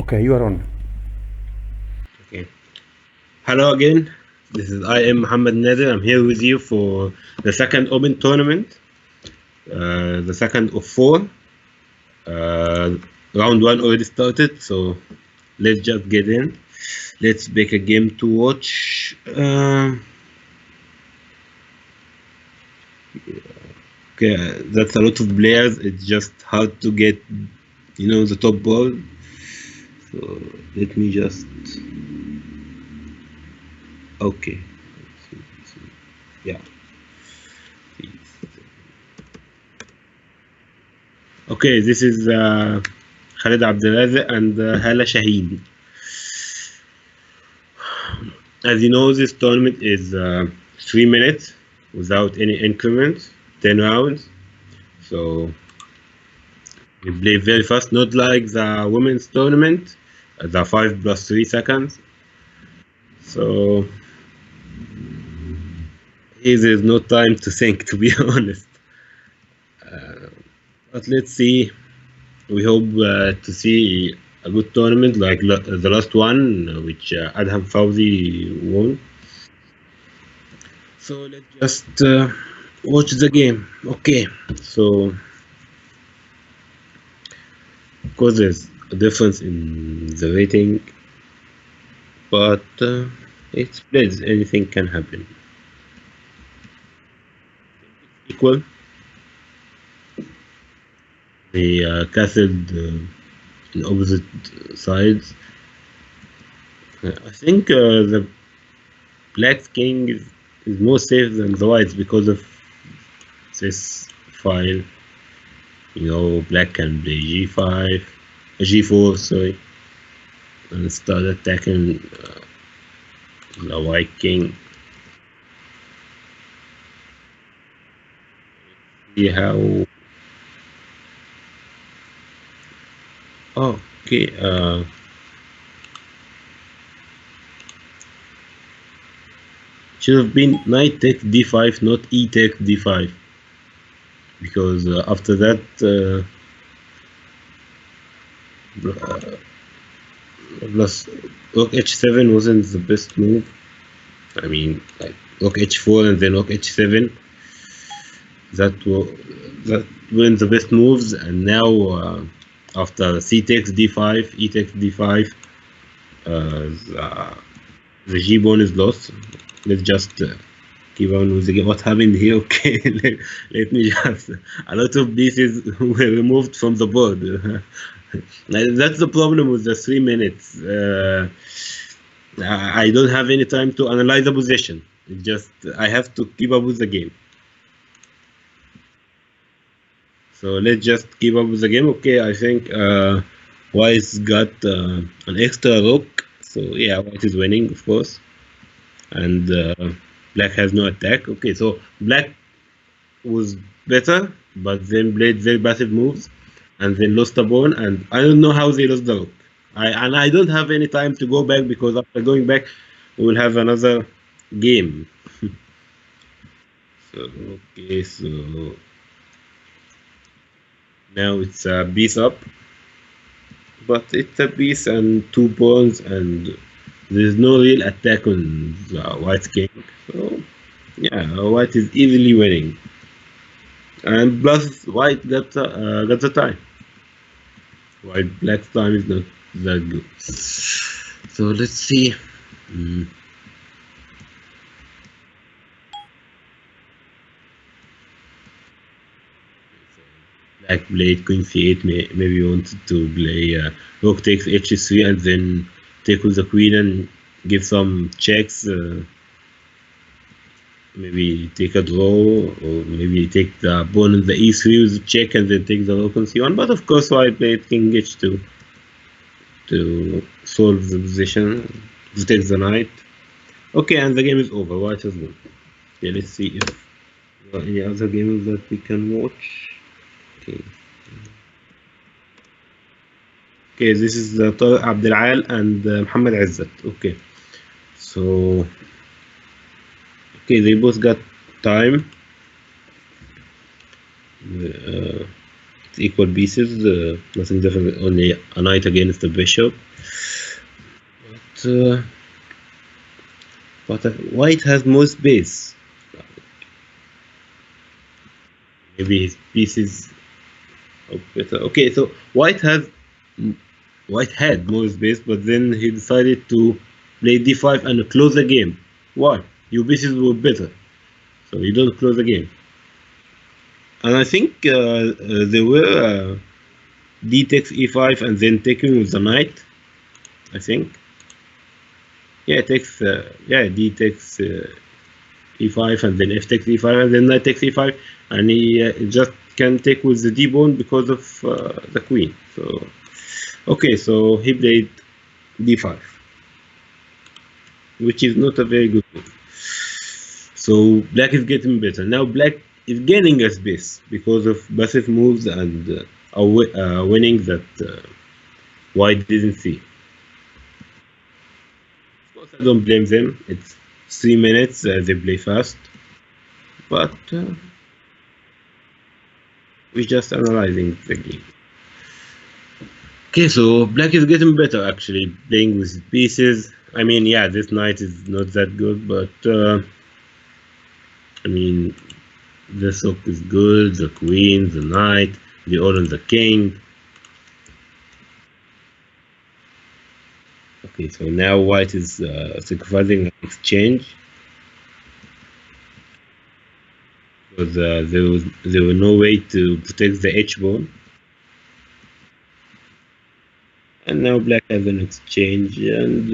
Okay, you are on. Okay. Hello again. I am Muhammad Nader. I'm here with you for the second Open tournament, the second of four. Round one already started, so let's just get in. Let's pick a game to watch. Okay, that's a lot of players. It's just hard to get, the top ball. So let me just. Okay. Yeah. Okay, this is Khalid Abdelaziz and Hala Shaheen. As you know, this tournament is 3 minutes without any increments, 10 rounds. So we play very fast, not like the women's tournament, the 5 plus 3 seconds. So here there's no time to think, to be honest. But let's see. We hope to see a good tournament like the last one, which Adham Fawzi won. So let's just watch the game. Okay, so of course there's a difference in the rating, but it's Blitz. Anything can happen. Equal. They castled in opposite sides. I think the Black King is more safe than the Whites because of this file. Black can play G5, G4, sorry, and start attacking the White King. See how. Oh, okay. Should have been knight takes d5, not e takes d5, because after that plus rook h7 wasn't the best move. I mean, like rook h4 and then rook h7. That weren't the best moves, and now after c takes d5, e takes d5, the g pawn is lost. Let's just keep on with the game. What happened here? Okay, let me just. A lot of pieces were removed from the board. That's the problem with the 3 minutes. I don't have any time to analyze the position. It's just I have to keep up with the game. So let's just keep up with the game. Okay, I think White's got an extra rook. So yeah, White is winning, of course. And Black has no attack. Okay, so Black was better, but then played very passive moves, and then lost the pawn. And I don't know how they lost the rook. I don't have any time to go back, because after going back, we will have another game. So okay, so now it's a piece up, but it's a piece and 2 pawns, and there's no real attack on the White King. So yeah, White is easily winning. And plus, White got the time. White Black's time is not that good. So let's see. Black played Queen c8. Maybe wanted to play Rook takes h3 and then take with the Queen and give some checks. Maybe take a draw, or maybe take the pawn on the e3 with the check and then take the rook on c1. But of course, White played King h2 to solve the position, to take the knight. Okay, and the game is over. White has won. Okay, let's see if there are any other games that we can watch. Okay. Okay, this is Tariq Abdelal and Muhammad Izzat. Okay, so okay, they both got time. equal pieces, nothing different, only a knight against the bishop. But white has more space. Maybe his pieces are better. Okay, so white had more space, but then he decided to play d5 and close the game. Why? Your pieces were better, so you don't close the game. And I think there were d takes e5 and then taking with the knight. I think. Yeah, it takes d takes e5 and then f takes e5 and then knight takes e5, and he just can take with the d pawn because of the queen. So okay, so he played d5, which is not a very good move. So black is getting better. Now black is gaining a space because of passive moves and winning that white didn't see. Of course, I don't blame them. It's 3 minutes, they play fast. But we're just analyzing the game. Okay, so black is getting better actually, playing with pieces. I mean, yeah, this knight is not that good, but I mean, the rook is good, the queen, the knight, the orange, the king. Okay, so now white is sacrificing an exchange because there was no way to protect the h pawn, and now black has an exchange and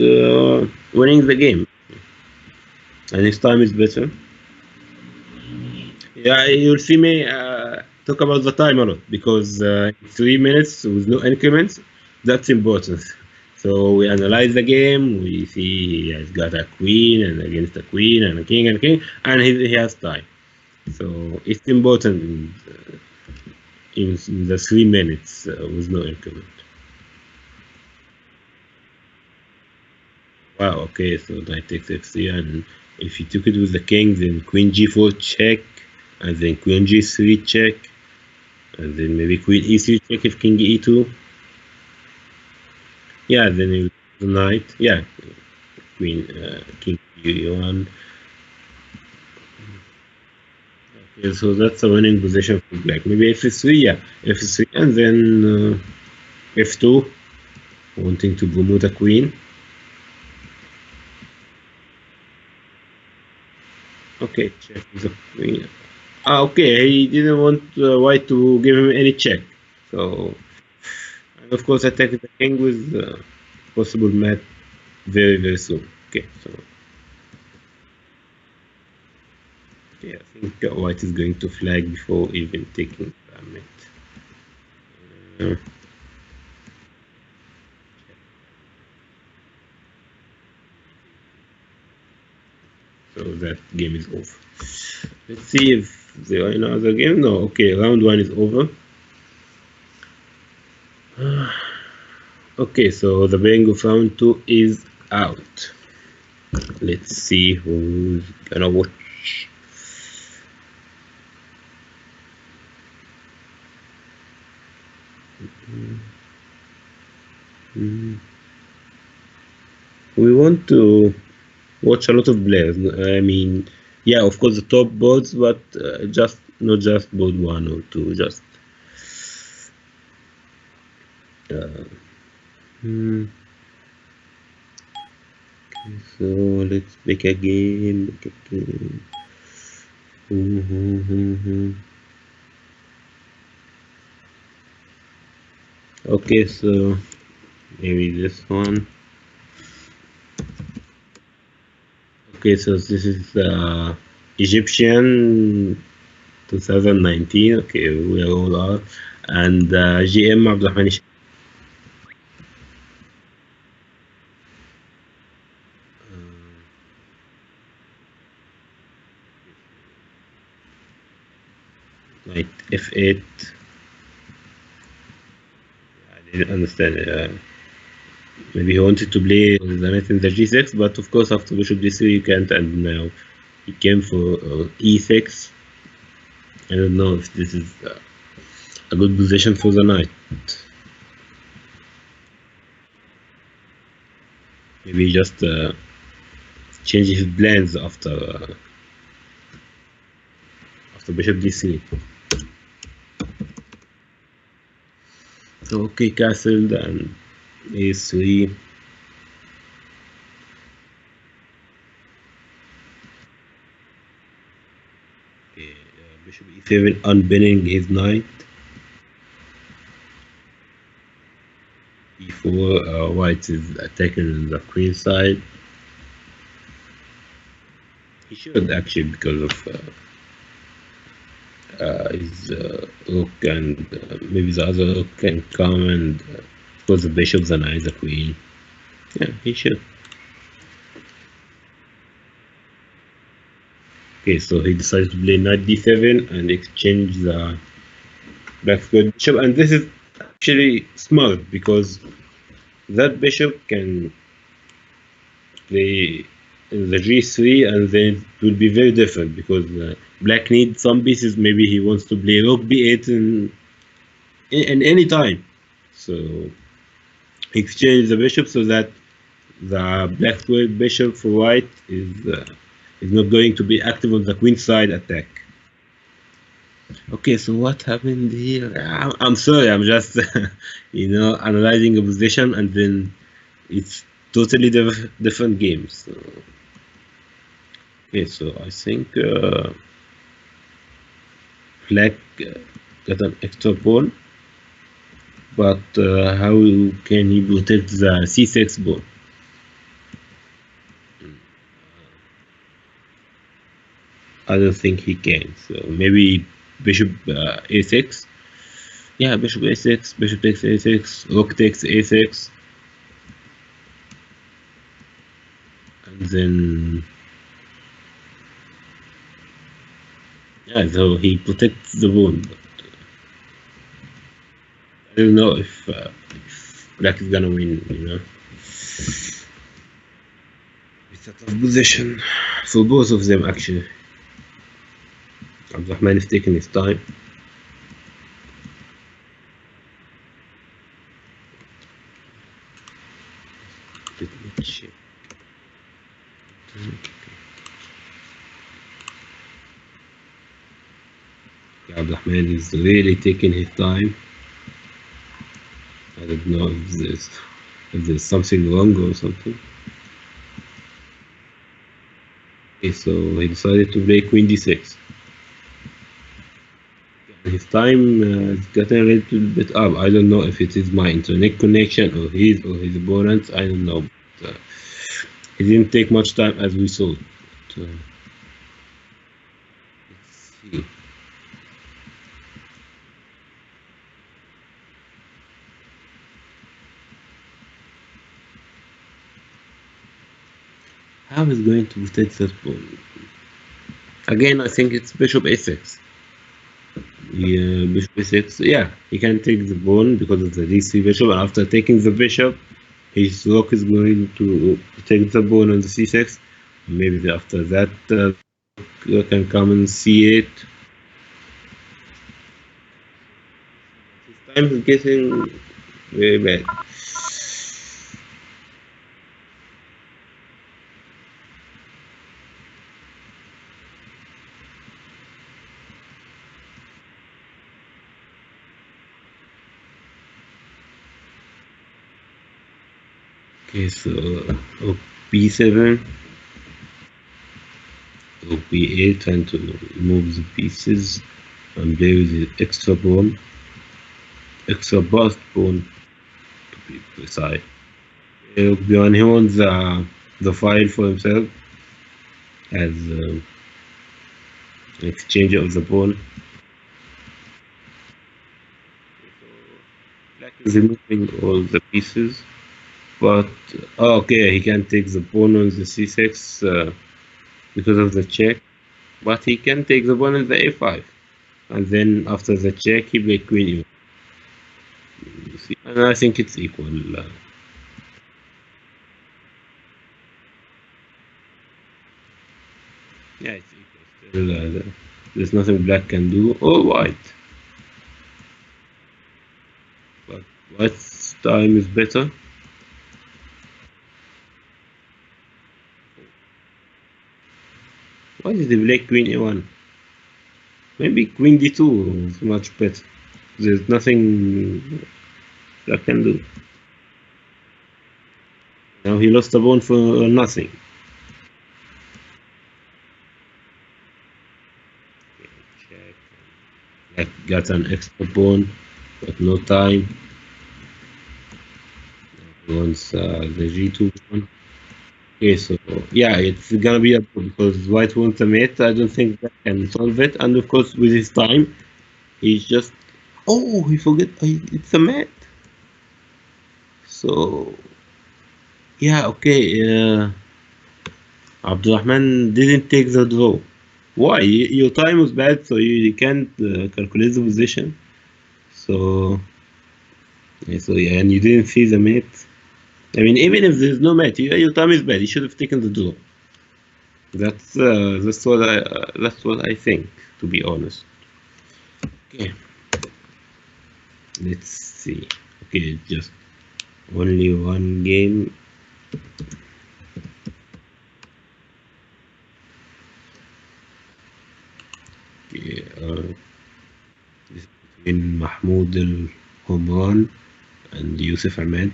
winning the game. And his time is better. Yeah, you'll see me talk about the time a lot because 3 minutes with no increments, that's important. So we analyze the game, we see he has got a queen and against a queen and a king and a king, and he has time. So it's important in the 3 minutes with no increment. Wow, okay, so knight takes f3, and if you took it with the king, then queen g4 check, and then queen g3 check, and then maybe queen e3 check if king e2. Yeah, then the knight, yeah, queen, king e1. Okay, so that's a winning position for black. Maybe f3, yeah, f3, and then f2, wanting to promote a queen. Okay, check the queen. Okay, he didn't want white to give him any check. So, and of course, attacking the king with possible mat very, very soon. Okay, so. Okay, I think white is going to flag before even taking the mat. So that game is over. Let's see if there are another game. No, okay, round 1 is over. Okay, so the playing of round 2 is out. Let's see who's gonna watch. We want to watch a lot of players. I mean, yeah, of course the top boards, but just not just board 1 or 2, just okay, so let's make a game. Okay, so maybe this one. Okay, so this is Egyptian 2019. Okay, we all are, and GM Abdulrahman. Knight f8. I didn't understand it. Maybe he wanted to play the knight in the g6, but of course after bishop d3 you can't, and now he came for e6. I don't know if this is a good position for the knight. Maybe just change his plans after bishop d3. So okay, castled and a3. Okay, bishop e7 unpinning his knight. e4, white is attacking the queen side. He should actually, because of his rook, and maybe the other rook can come, and because the bishop, the knight, the queen. Yeah, he should. Okay, so he decided to play knight d7 and exchange the black squared bishop, and this is actually smart because that bishop can play the g3, and then it will be very different because black needs some pieces. Maybe he wants to play rook b8 in any time, so exchange the bishop so that the black squared bishop for white is not going to be active on the queen side attack. Okay, so what happened here? I'm sorry, I'm just analyzing a position, and then it's totally different games. So, okay, so I think black got an extra pawn, but how can he protect the c6 pawn? I don't think he can. So maybe bishop a6. Yeah, bishop a6, bishop takes a6, rook takes a6, and then yeah, so he protects the pawn. But I don't know if black is gonna win. It's a tough position for both of them actually. Abdurrahman is taking his time. Let me check. Abdurrahman is really taking his time. I don't know if there's something wrong or something. Okay, so he decided to play queen d6. His time is getting a little bit up. I don't know if it is my internet connection or his opponent's. I don't know. But, he didn't take much time as we saw. But, let's see. How is going to protect that pawn? Again, I think it's bishop a6. Yeah, bishop a6. Yeah, he can take the pawn because of the d3 bishop, and after taking the bishop, his rook is going to take the pawn on the c6. Maybe after that, you can come and c8. His time is getting very bad. Okay, so rook b7, rook b8, trying to move the pieces and play with the extra pawn, extra bust pawn to be precise. Rook b1, he wants the file for himself as an exchange of the pawn. Black is removing all the pieces. But okay, he can take the pawn on the c6 because of the check, but he can take the pawn on the a5, and then after the check he play queen e. And I think it's equal. Yeah, it's equal. Still, there's nothing black can do or white. White's time is better. Why did they play queen a1? Maybe queen d2 is much better. There's nothing I can do. Now he lost a pawn for nothing. Check. Black got an extra pawn, but no time. He wants the g2 pawn. Okay, so yeah, it's gonna be a because white wants a mate. I don't think that can solve it. And of course, with his time, he's just he forget it's a mate. So yeah, okay. Abdurrahman didn't take the draw. Why? Your time was bad, so you can't calculate the position. So yeah, and you didn't see the mate. I mean, even if there's no mate, your time is bad. You should have taken the draw. That's what I think, to be honest. Okay, let's see. Okay, just only one game. Okay, this is between Mahmoud Al Homran and Yusuf Ahmed.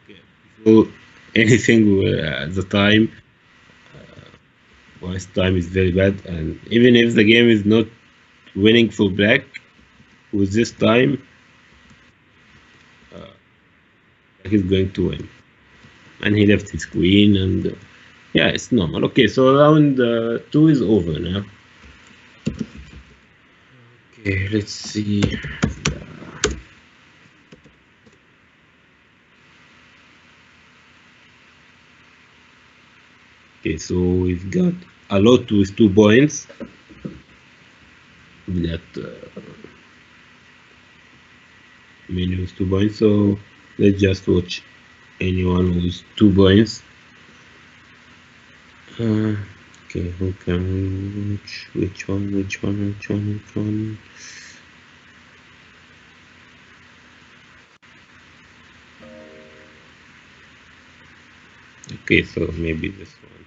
Okay, before anything, the time, White's time is very bad, and even if the game is not winning for Black, with this time, Black is going to win. And he left his queen, and yeah, it's normal. Okay, so round 2 is over now. Okay, let's see. Okay, so we've got a lot with 2 points. We got many with 2 points, so let's just watch anyone with 2 points. Okay, who can we watch? Which one? Okay, so maybe this one.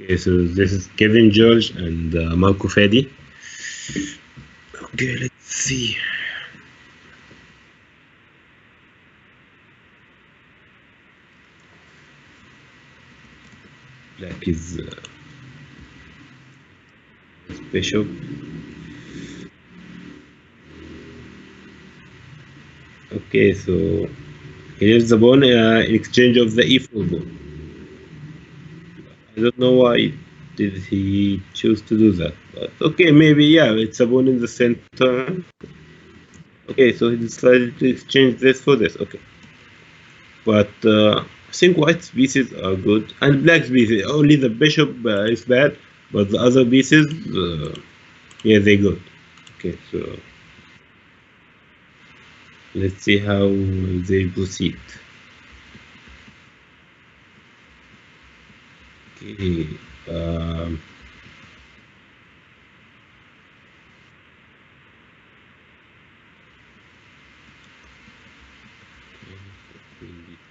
Okay, so this is Kevin George and Marco Fedi. Okay, let's see. Black is bishop. Okay, so he leaves the pawn in exchange of the e4 pawn. I don't know why did he choose to do that, but okay, maybe yeah, it's a pawn in the center. Okay, so he decided to exchange this for this. Okay, but I think white's pieces are good and black's pieces. Only the bishop is bad, but the other pieces, yeah, they're good. Okay, so let's see how they proceed. Okay.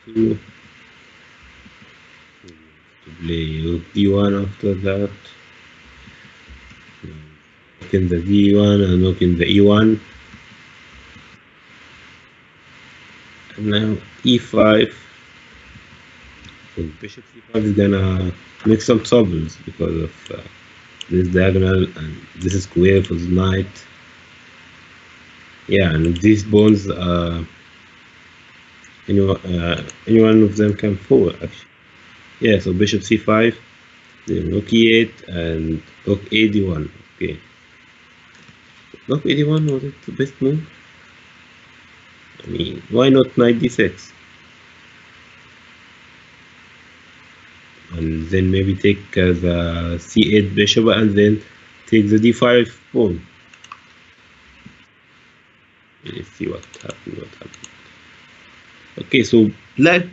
To play rook d1 after that. Rook in the d1 and rook in the e1. And now e5. So bishop c5 is gonna make some troubles because of this diagonal, and this is square for the knight. Yeah, and these pawns, any one of them can fall actually. Yeah, so bishop c5, then rook e8 and rook a d1. Okay, rook a d1 was it the best move? I mean, why not knight d6? And then maybe take the c8 bishop and then take the d5 pawn. Let's see what happened. Okay, so black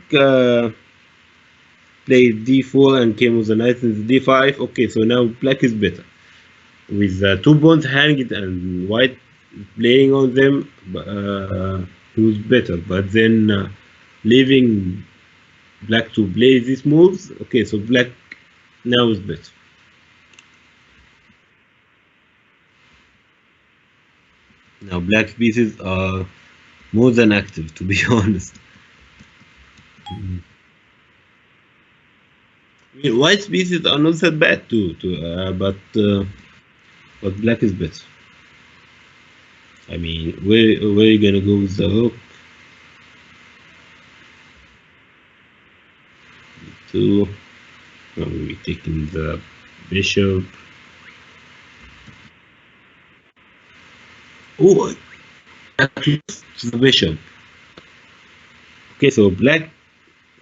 played d4 and came with the knight in the d5. Okay, so now black is better. with two pawns hanged and white playing on them, he was better. But then leaving black to play these moves, okay, so black now is better. Now black pieces are more than active, to be honest. I mean, white pieces are not that bad too, but black is better. I mean, where you gonna go with the hook? Two. We taking the bishop. Oh, actually, the bishop. Okay, so black.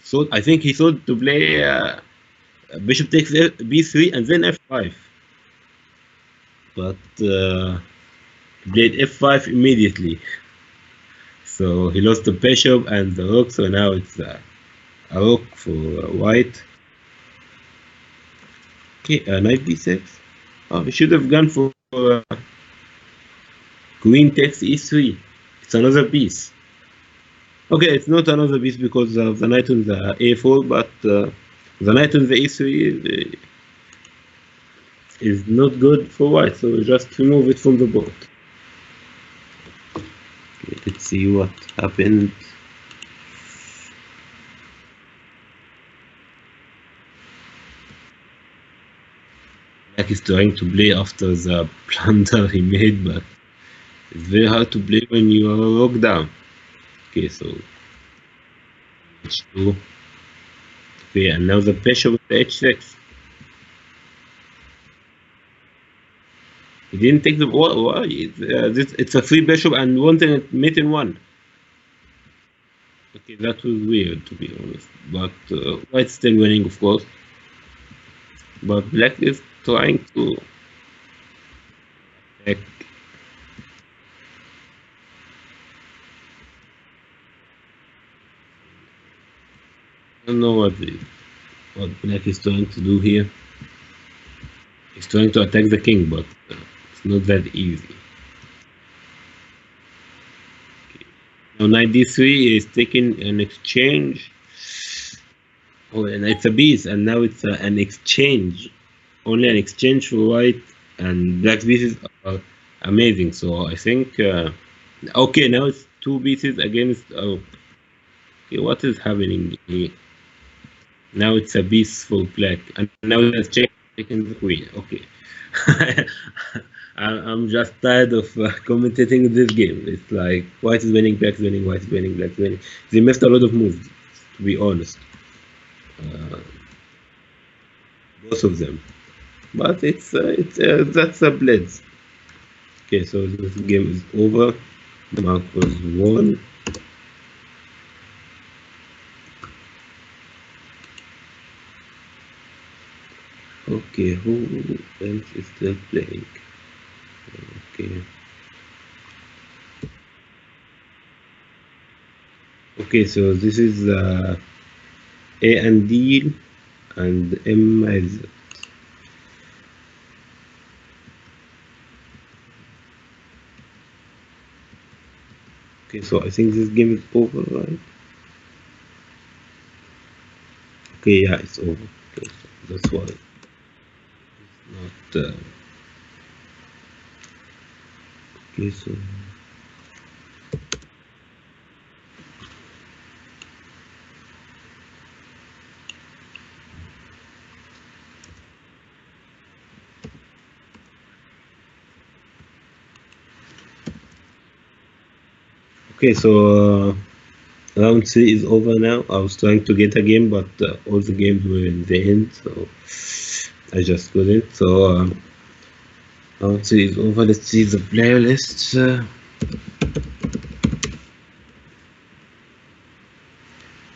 So I think he thought to play bishop takes b3 and then f5, but played f5 immediately. So he lost the bishop and the rook. So now it's a rook for white. Okay, knight b6. Oh, he should have gone for queen takes e3. It's another piece. Okay, it's not another piece because of the knight on the a4, but the knight on the e3 is not good for white, so just remove it from the board. Okay, let's see what happened. Black is trying to play after the blunder he made, but it's very hard to play when you are locked down. Okay, so h2. Okay, and now the bishop with the h6. He didn't take the why? It's a free bishop and wanted mate in one. Okay, that was weird to be honest. But white's still winning, of course. But black is trying to attack. I don't know what black is trying to do here. He's trying to attack the king, but it's not that easy. Now knight d3 is taking an exchange. Oh, and it's a piece, and now it's an exchange. Only an exchange for white, and black pieces are amazing. So I think, okay, now it's two pieces against. Oh, okay, what is happening here? Now it's a piece for black, and now it's taking the queen. Okay. I'm just tired of commentating this game. It's like white is winning, black is winning, white is winning, black is winning. They missed a lot of moves, to be honest. Uh, both of them. But it's that's a Blitz. Okay, so this game is over. Marcos won. Okay, who else is still playing? Okay. Okay, so this is A and D and M as okay, so I think this game is over, right? Okay, yeah, it's over. Okay, so that's why it's not. Okay, so. Okay, so round 3 is over now. I was trying to get a game, but all the games were in the end, so I just couldn't. So round 3 is over. Let's see the player list.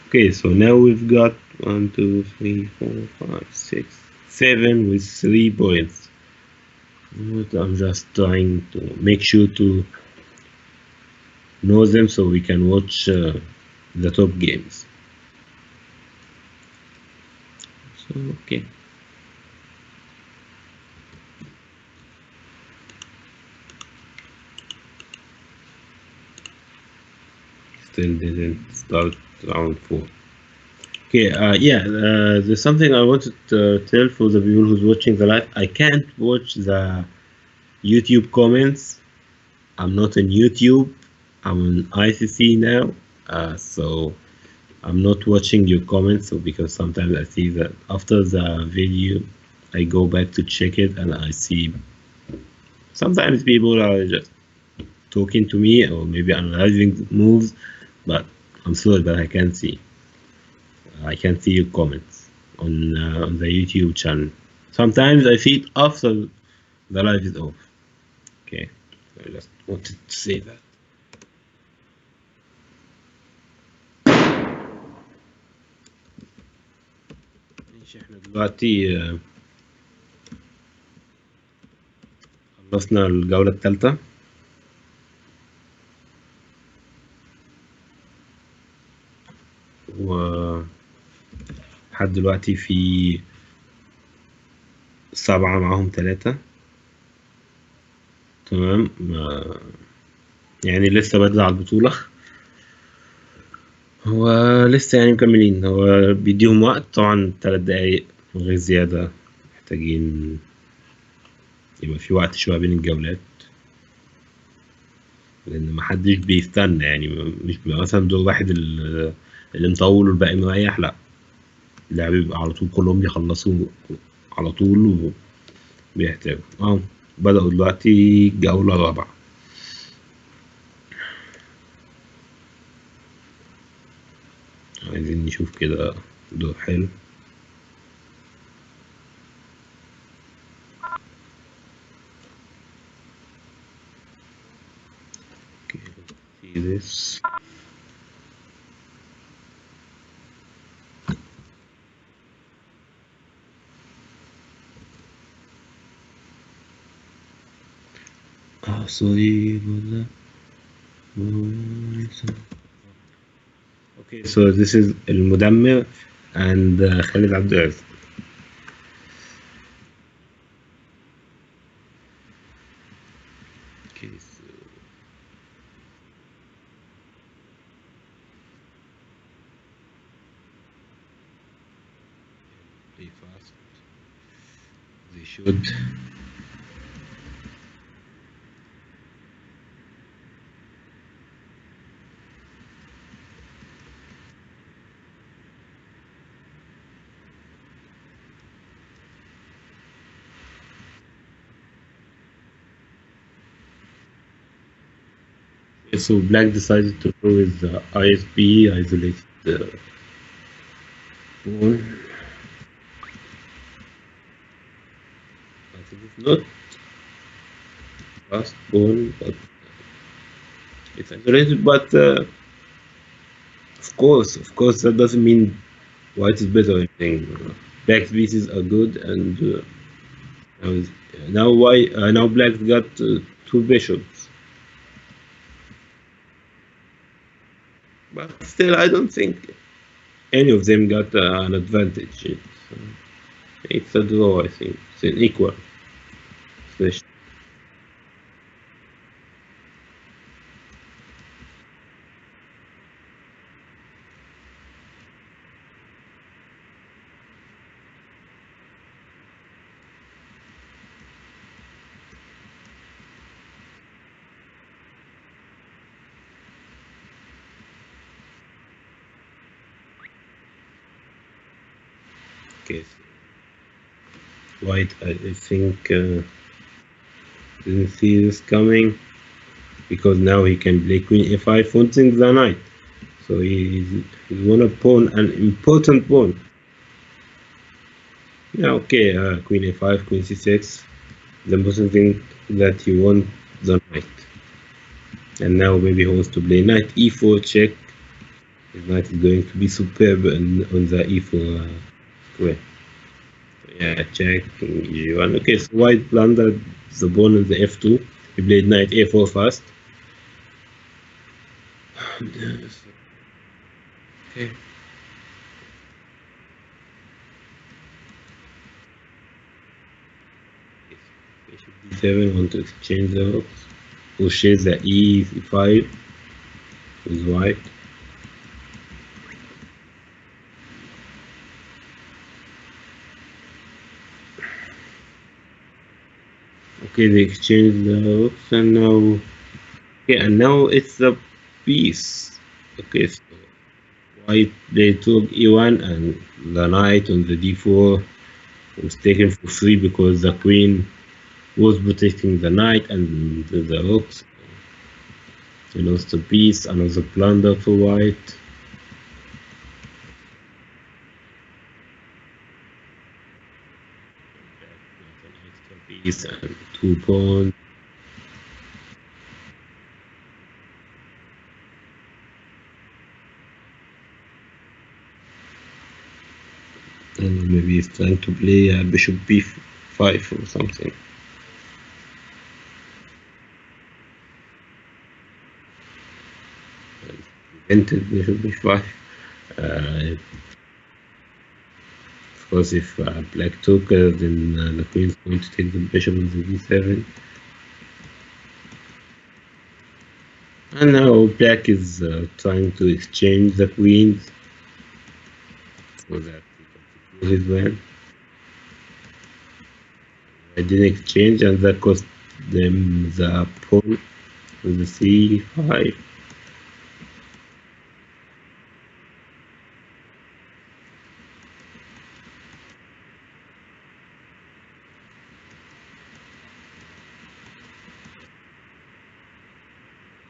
Okay, so now we've got 1, 2, 3, 4, 5, 6, 7 with 3 points. But I'm just trying to make sure to know them so we can watch the top games. So okay. still didn't start round 4. Okay, yeah, there's something I wanted to tell for the people who's watching the live. I can't watch the YouTube comments. I'm not on YouTube. I'm on ICC now, so I'm not watching your comments. So because sometimes I see that after the video, I go back to check it and I see sometimes people are just talking to me or maybe analyzing moves, but I'm sorry, but I can't see. I can't see your comments on the YouTube channel. Sometimes I see it after the live is off. Okay, I just wanted to say that. ماشي، احنا دلوقتي خلصنا الجولة الثالثة. و لحد دلوقتي في 7 معاهم 3. تمام، يعني لسه بدري على البطولة. هو لسه يعني مكملين، هو بيديهم وقت طبعا 3 دقايق من غير زيادة، محتاجين يبقى في وقت شوية بين الجولات لأن محدش بيستنى، يعني مش بيبقى مثلا دور واحد اللي مطول والباقي مريح، لأ اللعب بيبقى على طول كلهم بيخلصوا على طول وبيحتاجوا. بدأوا دلوقتي الجولة الرابعة. عايزين نشوف كده دور حلو. Okay, let's see this. Sorry about that. Okay, so this is المدمر and خالد عبد الرازق. Okay, so play fast. They should. So Black decided to go with the ISP, isolated pawn. I think it's not fast pawn, but it's isolated. But of course, that doesn't mean white is better or anything. Black's pieces are good, and now Black's got 2 bishops. But still, I don't think any of them got an advantage. It's a draw, I think. It's an equal. Okay. White, I think, didn't see this coming because now he can play queen a5, forcing the knight. So he's wanna pawn an important pawn. Yeah, okay, queen a5, queen c6. The important thing that he wants the knight. And now maybe he wants to play knight e4 check. His knight is going to be superb on the e4 square. Yeah, check e1. Okay, so white blundered the pawn on the f2. He played knight a4 first. Okay. Bishop d7, want to exchange the hooks. Pushes the e5 with white. Okay, they exchanged the rooks and now, okay, and now it's the piece. Okay, so white they took e1 and the knight on the d4 was taken for free because the queen was protecting the knight and the rooks. They lost a piece, another blunder for white. An extra piece and 2 pawns. And maybe he's trying to play bishop b5 or something. Entered bishop b5. Of course, if black took, then the queen's going to take the bishop on the d7. And now black is trying to exchange the queens so that he can secure his land. I didn't exchange, and that cost them the pawn with the c5.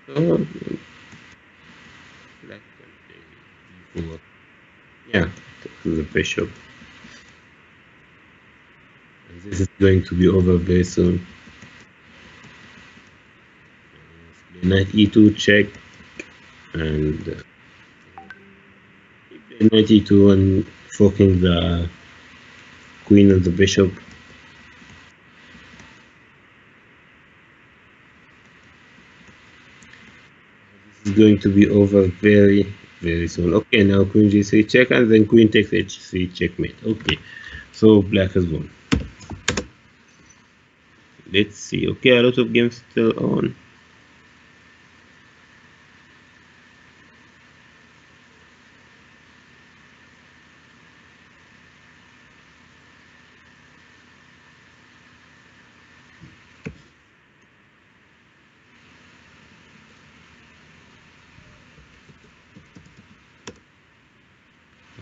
So black can play d4. Yeah, to the bishop. And this is going to be over very soon. Knight e2 check, and knight e2 and forking the queen and the bishop. This is going to be over very soon. Okay, now queen g3 check, and then queen takes h3 checkmate. Okay, so black has won. Let's see. Okay, a lot of games still on.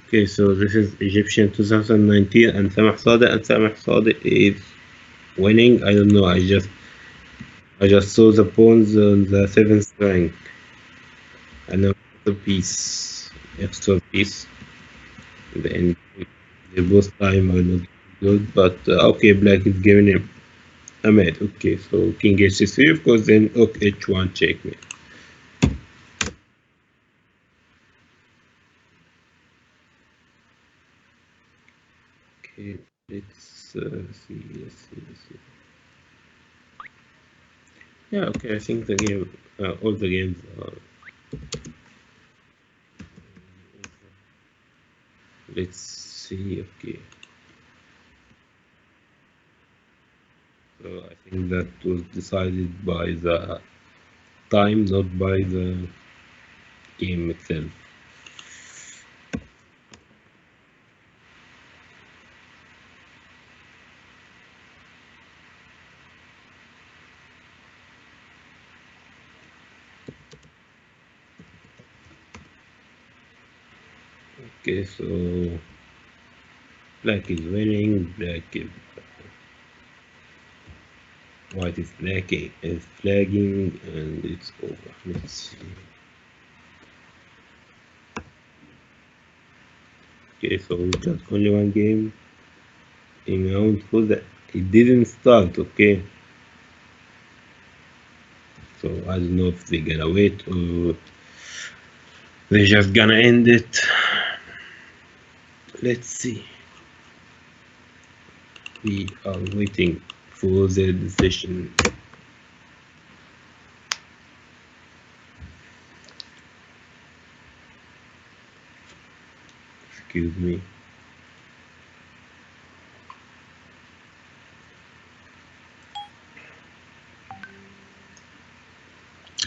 Okay, so this is Egyptian 2019 and Samah Sadiq is winning. I don't know, I just saw the pawns on the 7th rank and another piece, extra piece. Then the both time are not good, but okay, black is giving him a mate. Okay, so king h3 of course, then okay, h1 checkmate. Okay, let's see. Yeah, okay, I think the game, all the games are. Let's see, okay. So I think that was decided by the time, not by the game itself. Okay, so black is winning, white is flagging, and it's over. Let's see. Okay, so we got only one game in round 4 that it didn't start, okay? So I don't know if they're gonna wait or they're just gonna end it. Let's see. We are waiting for the decision. Excuse me.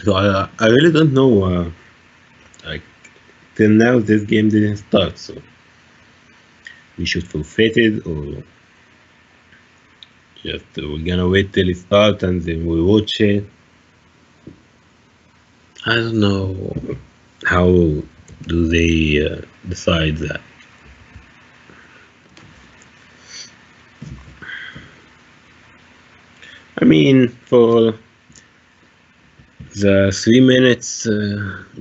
So I really don't know. Like till now, this game didn't start, so we should forfeit it or Just we're gonna wait till it starts and then we watch it. I don't know how do they decide that. I mean, for the 3 minutes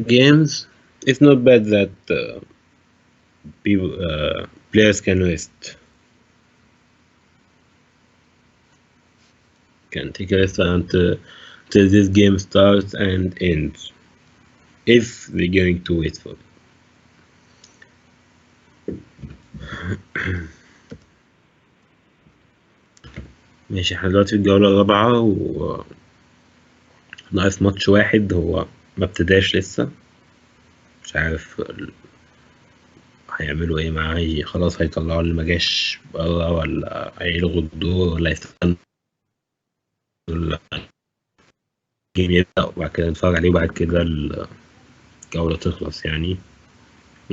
games, it's not bad that people players can rest, can take a rest until this game starts and ends, if they're going to wait for it. ماشي، احنا دلوقتي في الجولة الرابعة وناقص ماتش واحد، هو ما ابتداش لسه. مش عارف هيعملوا ايه معاه، خلاص هيطلعوا اللي ما جاش بره، ولا هيلغوا الدور، ولا هيستنوا الجيم يبدأ وبعد كده نتفرج عليه وبعد كده الجولة تخلص يعني.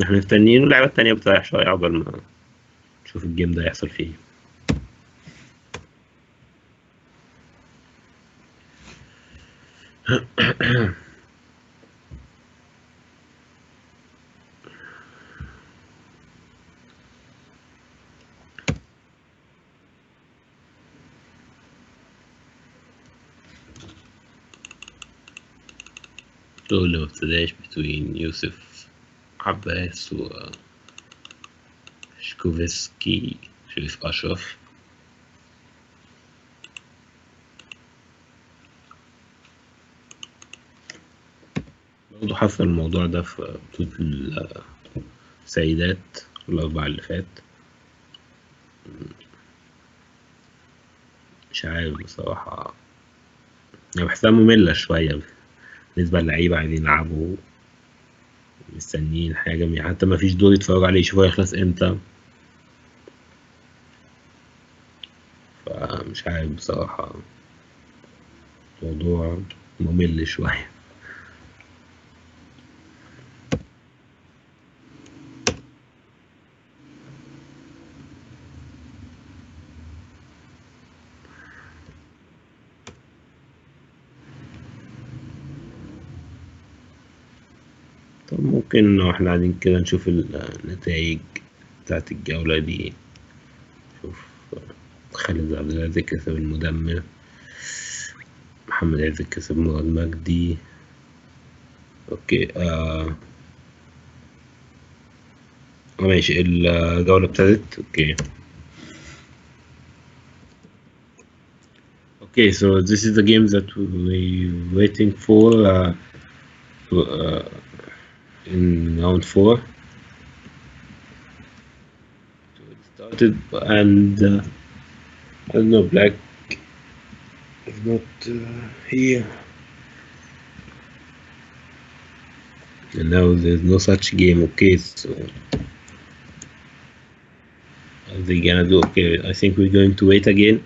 احنا مستنيين واللعبة التانية بتريح شوية عقبال ما نشوف الجيم ده يحصل فيه. دول اللي ما ابتداش بين يوسف عباس وشكوفسكي شريف أشرف. برضه حصل الموضوع ده في بطولة السيدات الأربعة اللي فات. مش عارف بصراحة، يعني بحسها مملة شوية بالنسبة للعيبة عايزين يلعبوا، مستنيين حاجة، حتى ما فيش دور يتفرج عليه يشوفوا يخلص امتى. فمش عارف بصراحة، موضوع ممل شوية. طب ممكن واحنا قاعدين كده نشوف النتائج بتاعت الجولة دي. شوف، خالد عبد العزيز كسب المدمر، محمد عز كسب مراد مجدي. اوكي ماشي، الجولة ابتدت. اوكي. Okay, so this is the game that we're waiting for in round 4. So it started, and I don't know, Black is not here. And now there's no such game. Okay, so are they gonna do? Okay, I think we're going to wait again.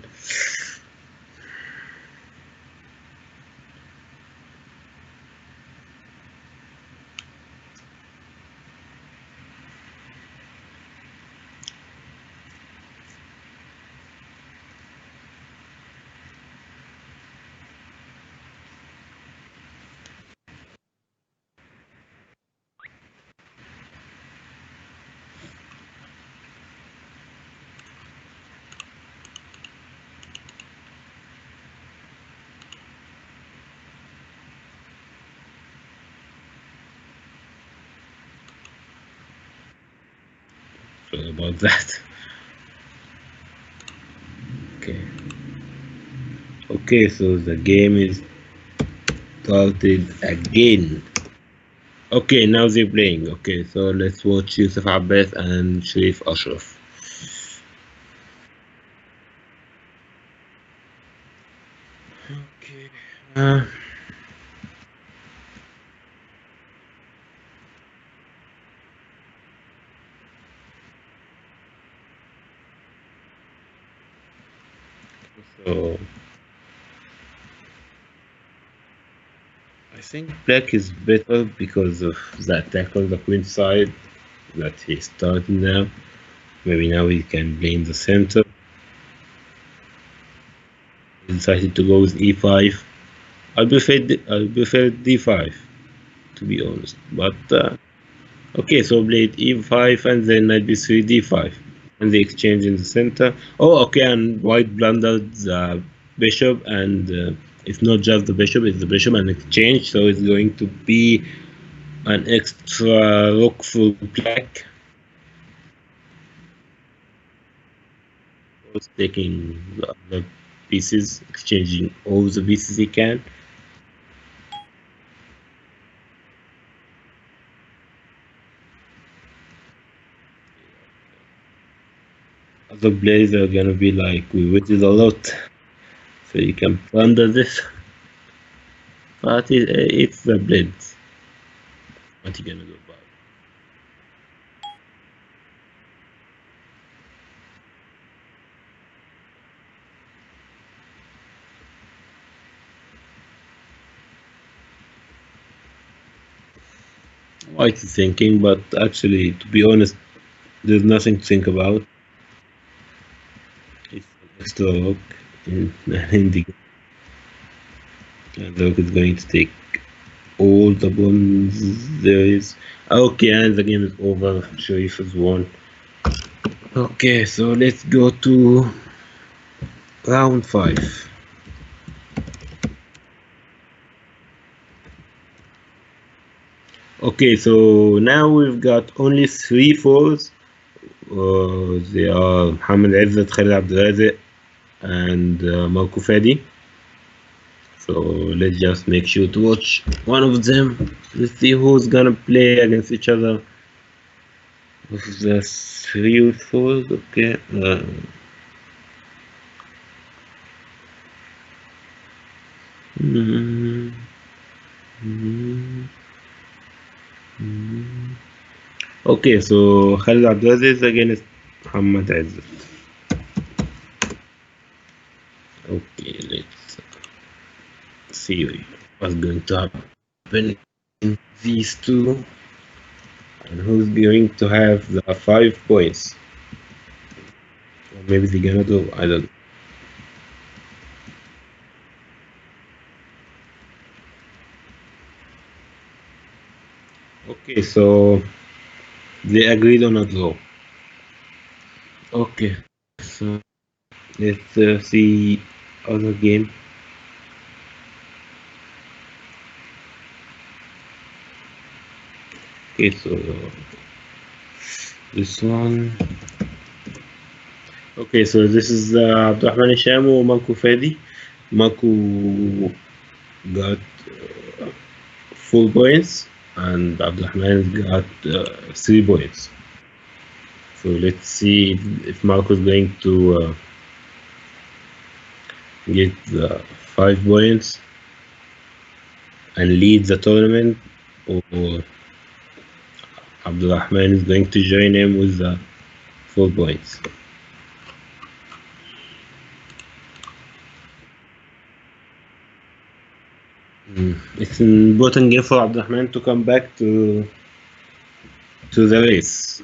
Sorry about that. Okay. Okay, so the game is started again. Okay, now they're playing. Okay, so let's watch Yusuf Abbas and Sharif Ashraf. Okay. So I think Black is better because of the attack on the queen side that he started now. Maybe now he can play in the center. decided to go with e5. I prefer d5 to be honest. But okay, so played e5 and then knight b3 d5 and the exchange in the center. Oh, okay, and white blundered the bishop and it's not just the bishop, it's the bishop and exchange. So it's going to be an extra rook for black. Was taking the other pieces, exchanging all the pieces he can. Other players are gonna be like, we waited a lot, so you can plunder this. But it's the Blitz. What you gonna do about it? White is thinking, but actually, to be honest, there's nothing to think about. It's an extra rook in the and the rook is going to take all the pawns there is. Okay, and the game is over. Sharif has won. Okay, so let's go to round 5. Okay, so now we've got only 3 fours. They are Mohamed Izzat, Khalid Abdelaziz, and Marco Fadi. So let's just make sure to watch one of them. Let's see who's gonna play against each other. This is the 3 fours. Okay. Mm, mm, mm. Okay, so Khalid Abdelaziz against Mohamed Izzat. Okay, let's see what's going to happen in these two and who's going to have the 5 points. Or maybe they're gonna do, I don't know. Okay, so they agreed on a draw. Okay, so let's see other game. Okay, so this one. Okay, so this is Abdurrahman Hisham or Manku Fadi. Manku got 4 points and Abdurrahman got 3 points. So let's see if Marco is going to get the 5 points and lead the tournament, or Abdurrahman is going to join him with the 4 points. It's an important game for Abdurrahman to come back to the race.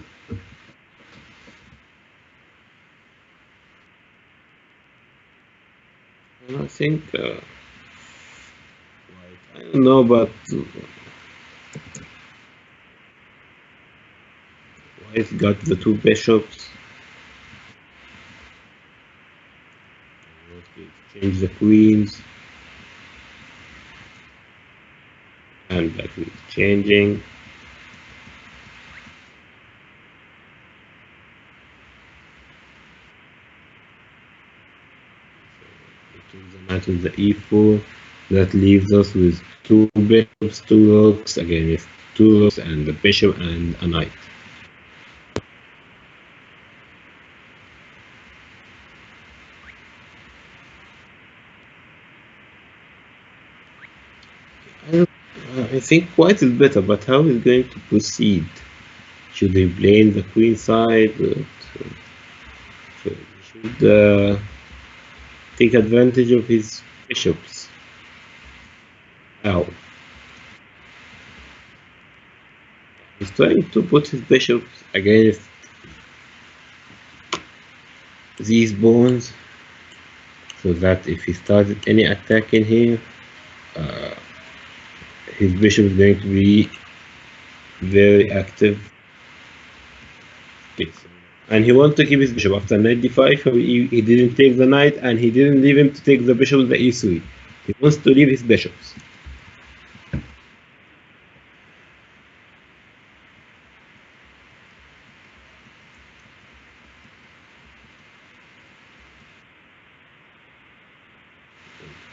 And I think I don't know, but White got the 2 bishops. Change the queens. And that is changing. That is the e4. That leaves us with 2 bishops, 2 rooks, again it's 2 rooks and a bishop and a knight. I think white is better, but how is going to proceed? Should they play in the queen side? So he should take advantage of his bishops. How? He's trying to put his bishops against these pawns. so that if he started any attack in here, uh, his bishop is going to be very active. Okay, so, and he wants to keep his bishop after knight d5. So he didn't take the knight, and he didn't leave him to take the bishop with the e3. He wants to leave his bishops.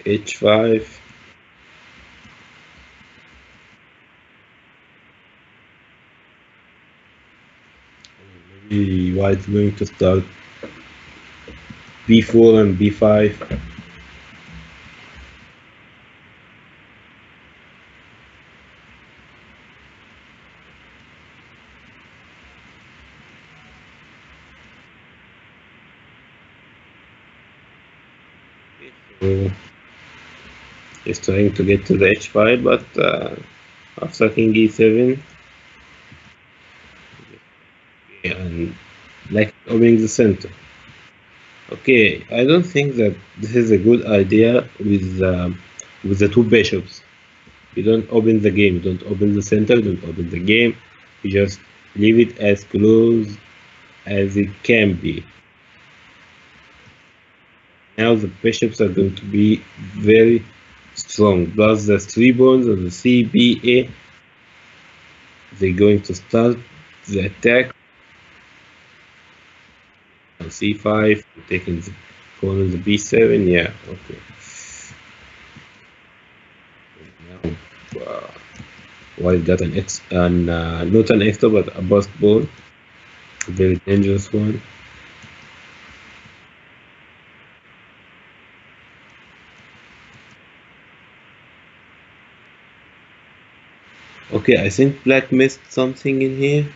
h5. Maybe white's going to start b4 and b5. So he's trying to get to the h5, but after king e7, and like opening the center. Okay, I don't think that this is a good idea with the two bishops. You don't open the game, you don't open the center, you don't open the game. You just leave it as close as it can be. Now the bishops are going to be very strong. Plus the 3 pawns on the CBA, they're going to start the attack on c5, taking the pawn on the b7. Yeah, okay. Now, white got an X and not an extra but a bust pawn, a very dangerous one. Okay, I think black missed something in here.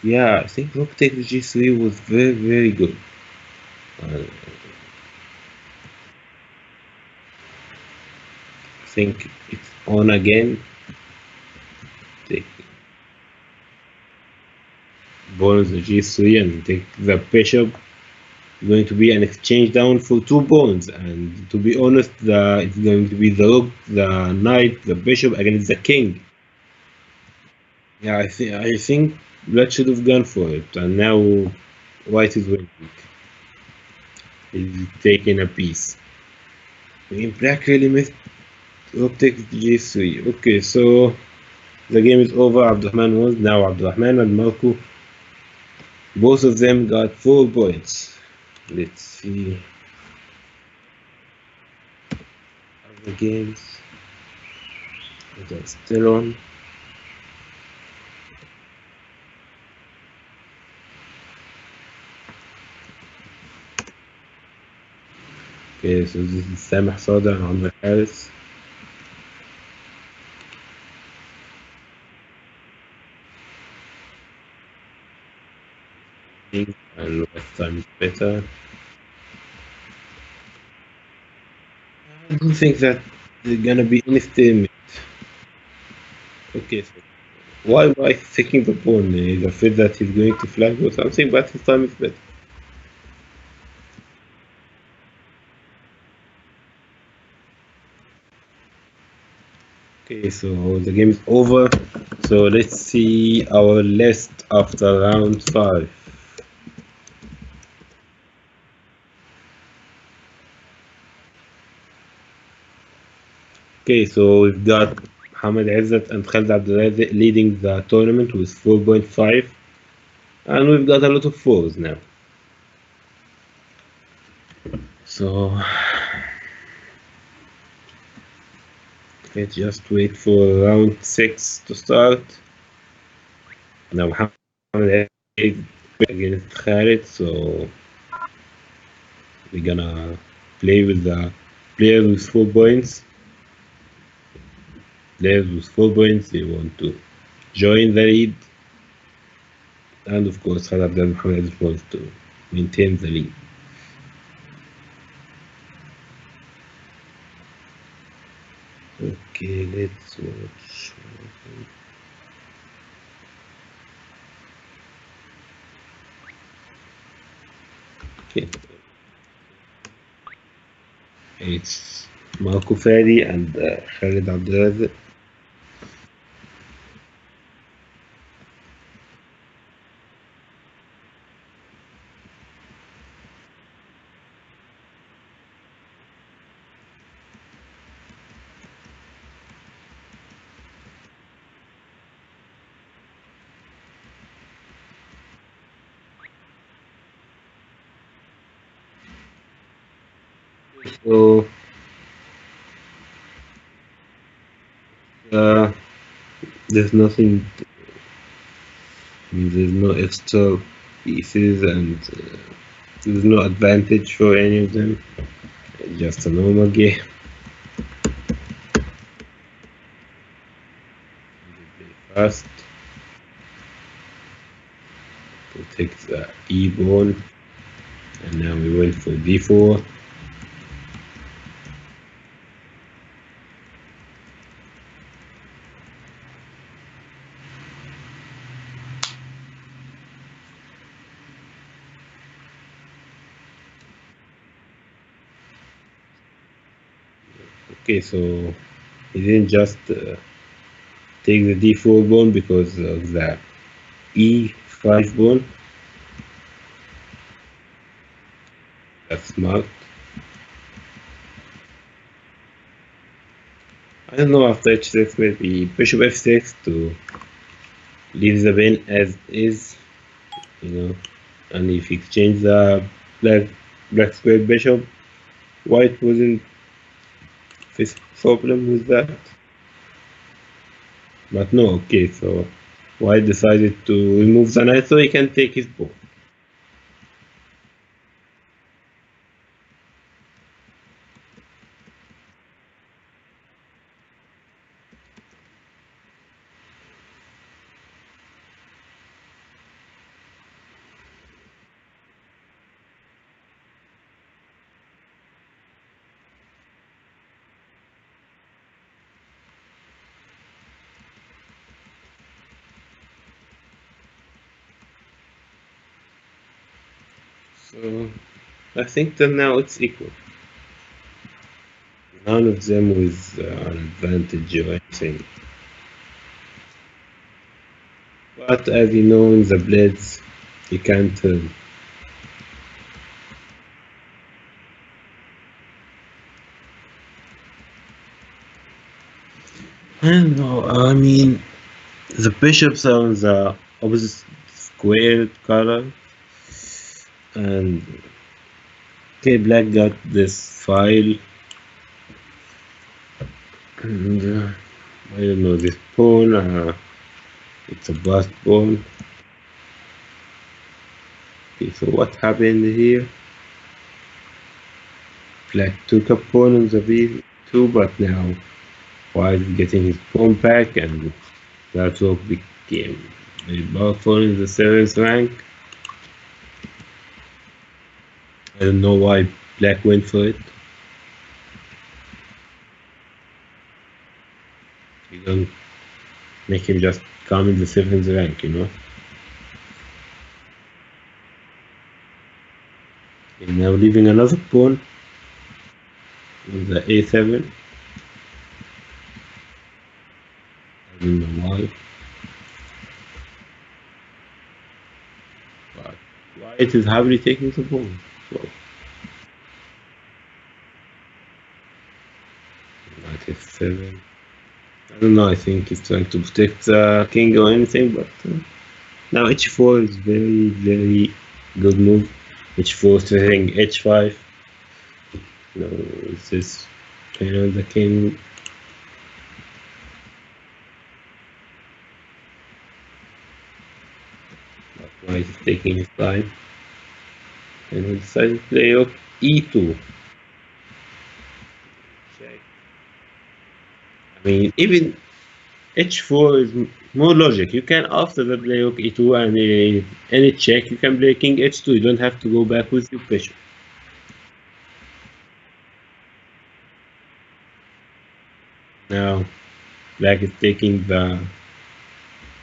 Yeah, I think rook takes g3 was very, very good. I think it's on again. Take pawn the g3 and take the bishop. Going to be an exchange down for 2 pawns, and to be honest, it's going to be the rook, the knight, the bishop against the king. Yeah, I think black should have gone for it, and now white is winning. He's taking a piece. I mean, black really missed rook takes g3. Okay, so the game is over. Abdurrahman wins. Now Abdurrahman and Marco, both of them got 4 points. Let's see other games that are still on. Okay, so this is Sameh Sadr and Amr Harris. And what time is better? I don't think that there's gonna be any stalemate. Okay, so why taking the pawn? He's afraid that he's going to flag or something, but his time is better. Okay, so the game is over. So let's see our list after round 5. Okay, so we've got Mohamed Izzat and Khalid Abdulaziz leading the tournament with 4.5, and we've got a lot of 4s now. So let's just wait for round 6 to start. Now Mohamed is against Khalid, so we're gonna play with the players with 4 points. Players with 4 points, they want to join the lead, and of course Khalid Mohamed wants to maintain the lead. Okay, let's watch. Okay. It's Marco Ferri and Khalid Abdelaziz. So uh, there's nothing, there's no extra pieces, and there's no advantage for any of them. Just a normal game. First, to take the E pawn, and now we went for D4. Okay, so he didn't just take the D4 pawn because of the E5 pawn. That's smart. I don't know, after H6 maybe bishop F6 to leave the pawn as is, you know, and if you exchange the black square bishop, white wasn't face problem with that. But no, okay, so white decided to remove the knight so he can take his pawn. So I think that now it's equal. None of them with an advantage or anything. But as you know, in the Blitz, you can't I don't know, I mean, the bishops are on the opposite square color, and okay, black got this file, and I don't know, this pawn, it's a bust pawn. Okay, so what happened here? Black took a pawn on the b2, but now white is getting his pawn back, and that rook became very powerful in the 7th rank. I don't know why black went for it. You don't make him just come in the 7th rank, you know. And now leaving another pawn on the a7. I don't know why. But white is happily taking the pawn. So knight f7. I don't know, I think he's trying to protect the king or anything, but now h4 is very, very good move. h4 threatening h5. No, this is the king. But white is taking his time. And he decided to play rook e2. Check. I mean, even h4 is more logic. You can, after the play rook e2 and any check, you can play king h2. You don't have to go back with your bishop. Now, black is taking the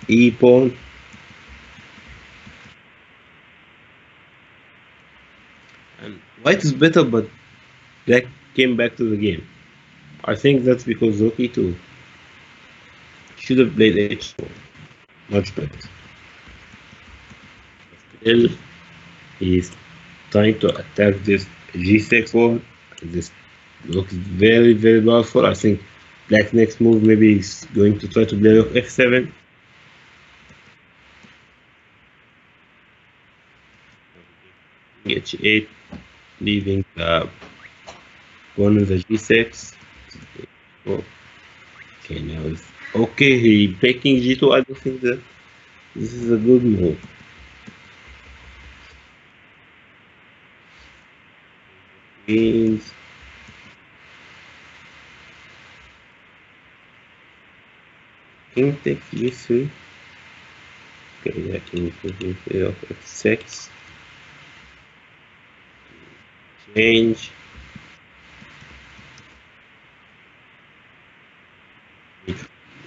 e pawn. White is better, but Black came back to the game. I think that's because Rocky too should have played H4 much better. Still, he's trying to attack this G6 one. This looks very, very powerful. I think Black's next move maybe is going to try to play off F7. H8, leaving one of the G6. Oh, okay, now okay, he taking G2. I don't think that this is a good move. Queens. King takes G3. Okay, that king takes G3 of F6. Change.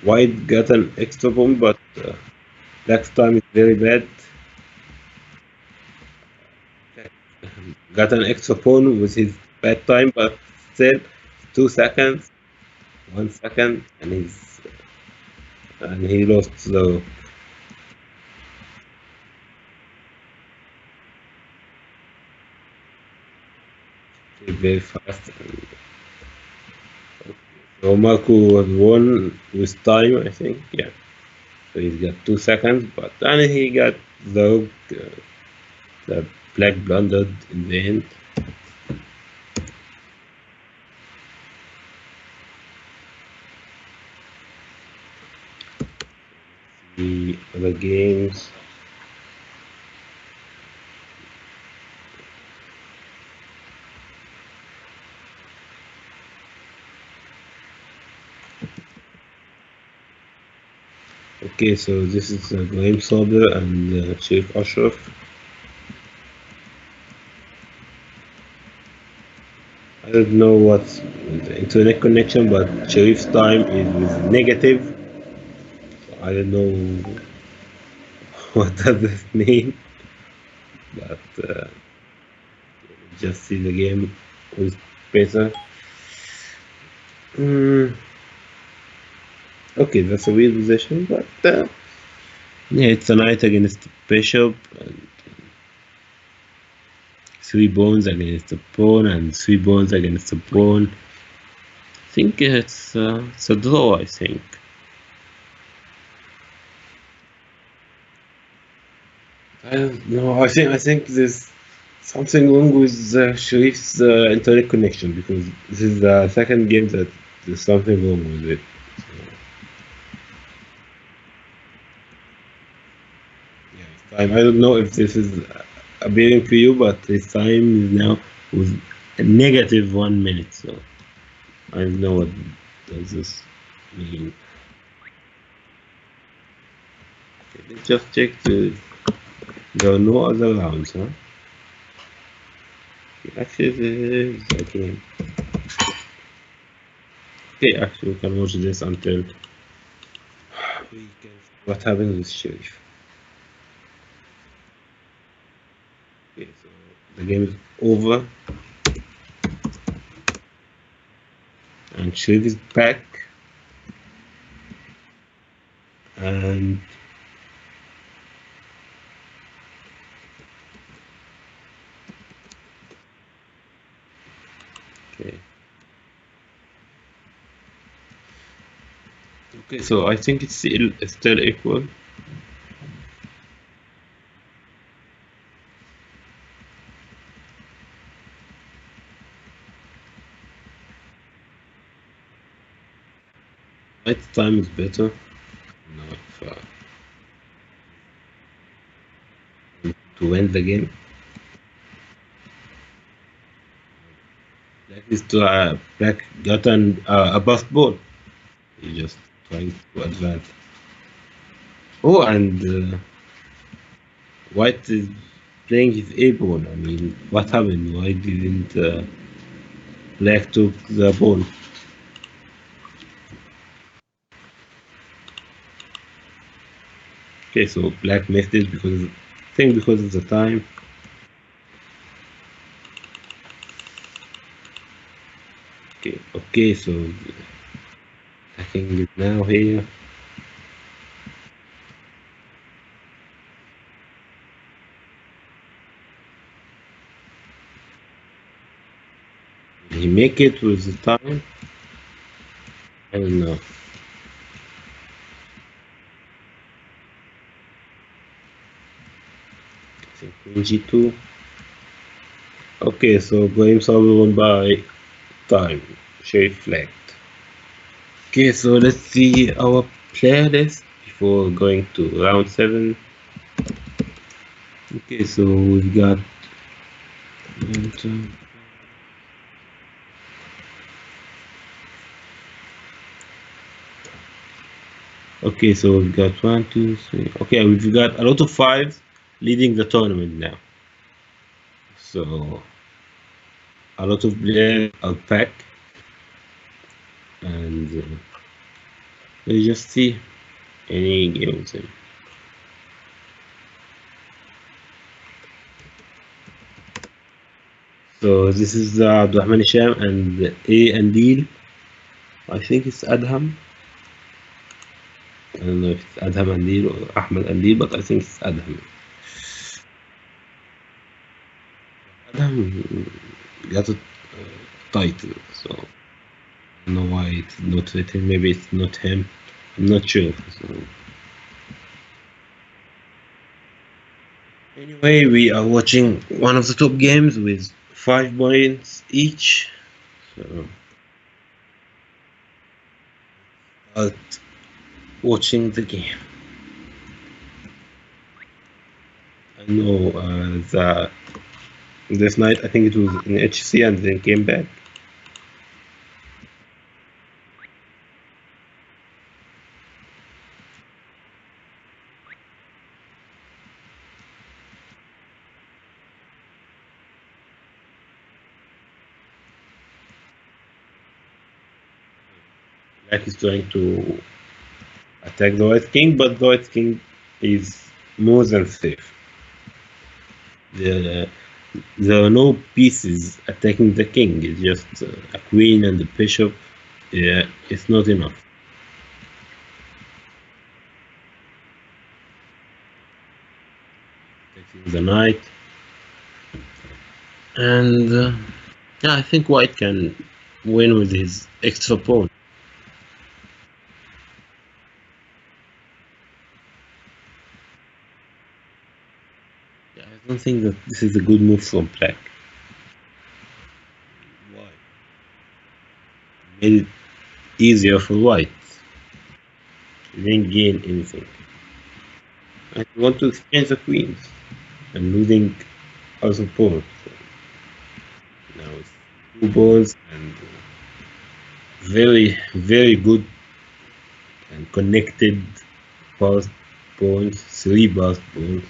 White got an extra bomb, but Black's time is very bad. Got an extra pawn with his bad time, but still 2 seconds, 1 second, and he lost the very fast. So Marco was won with time, I think. Yeah. So he's got 2 seconds, but and he got the Black blundered in the end. The other games. Okay, so this is Graham Sober and Chief Ashraf. I don't know what's the internet connection, but Sharif's time is with negative. So I don't know what does this mean, but just see the game with better. Okay, that's a weird position, but yeah, it's a knight against Bishop, and 3 pawns against a pawn, and 3 pawns against a pawn. I think it's a draw, I think. I don't know. I think there's something wrong with Sharif's internet connection because this is the second game that there's something wrong with it. Yeah, his time. I don't know if this is appearing for you, but his time is now with a negative 1 minute. So I don't know what does this mean. Okay, let's just check there are no other rounds, huh? Okay, actually, there is a game. Okay, actually, we can watch this until we can see what happens with Sheriff. Okay, so the game is over, and Sheriff is back, and okay. Okay, so I think it's still equal. White's time is better. Now, to win the game, Black got a buff ball. He just trying to advance. Oh, and White is playing his A pawn. I mean, what happened? Why didn't Black took the pawn? Okay, so Black missed it because I think because of the time. Okay, so attacking it now here. Will he make it with the time? I don't know. I think queen g2. Okay, so games are won by time. Shape flagged. Okay, so let's see our player list before going to round 7. Okay, so we've got. Okay, so we've got 1, 2, 3. Okay, we've got a lot of fives leading the tournament now. So a lot of players are back, and let's just see any games. So this is Abdurrahman Hisham and A and Deal. I think it's Adham. I don't know if it's Adham and Deal or Ahmed and Deal, but I think it's Adham. Adham got a title, so I don't know why it's not written. Maybe it's not him. I'm not sure. So anyway, we are watching one of the top games with 5 points each. So start watching the game. I know this night I think it was in HC and then came back. Black is trying to attack the White King, but the White King is more than safe. There, there are no pieces attacking the king. It's just a queen and a bishop. Yeah, it's not enough. Taking the knight, and yeah, I think White can win with his extra pawn. Yeah, I don't think that this is a good move from Black. Why? Made it easier for White. He didn't gain anything. I want to exchange the queens and losing other pawns. So now it's 2 pawns and very, very good and connected passed pawns, 3 passed pawns.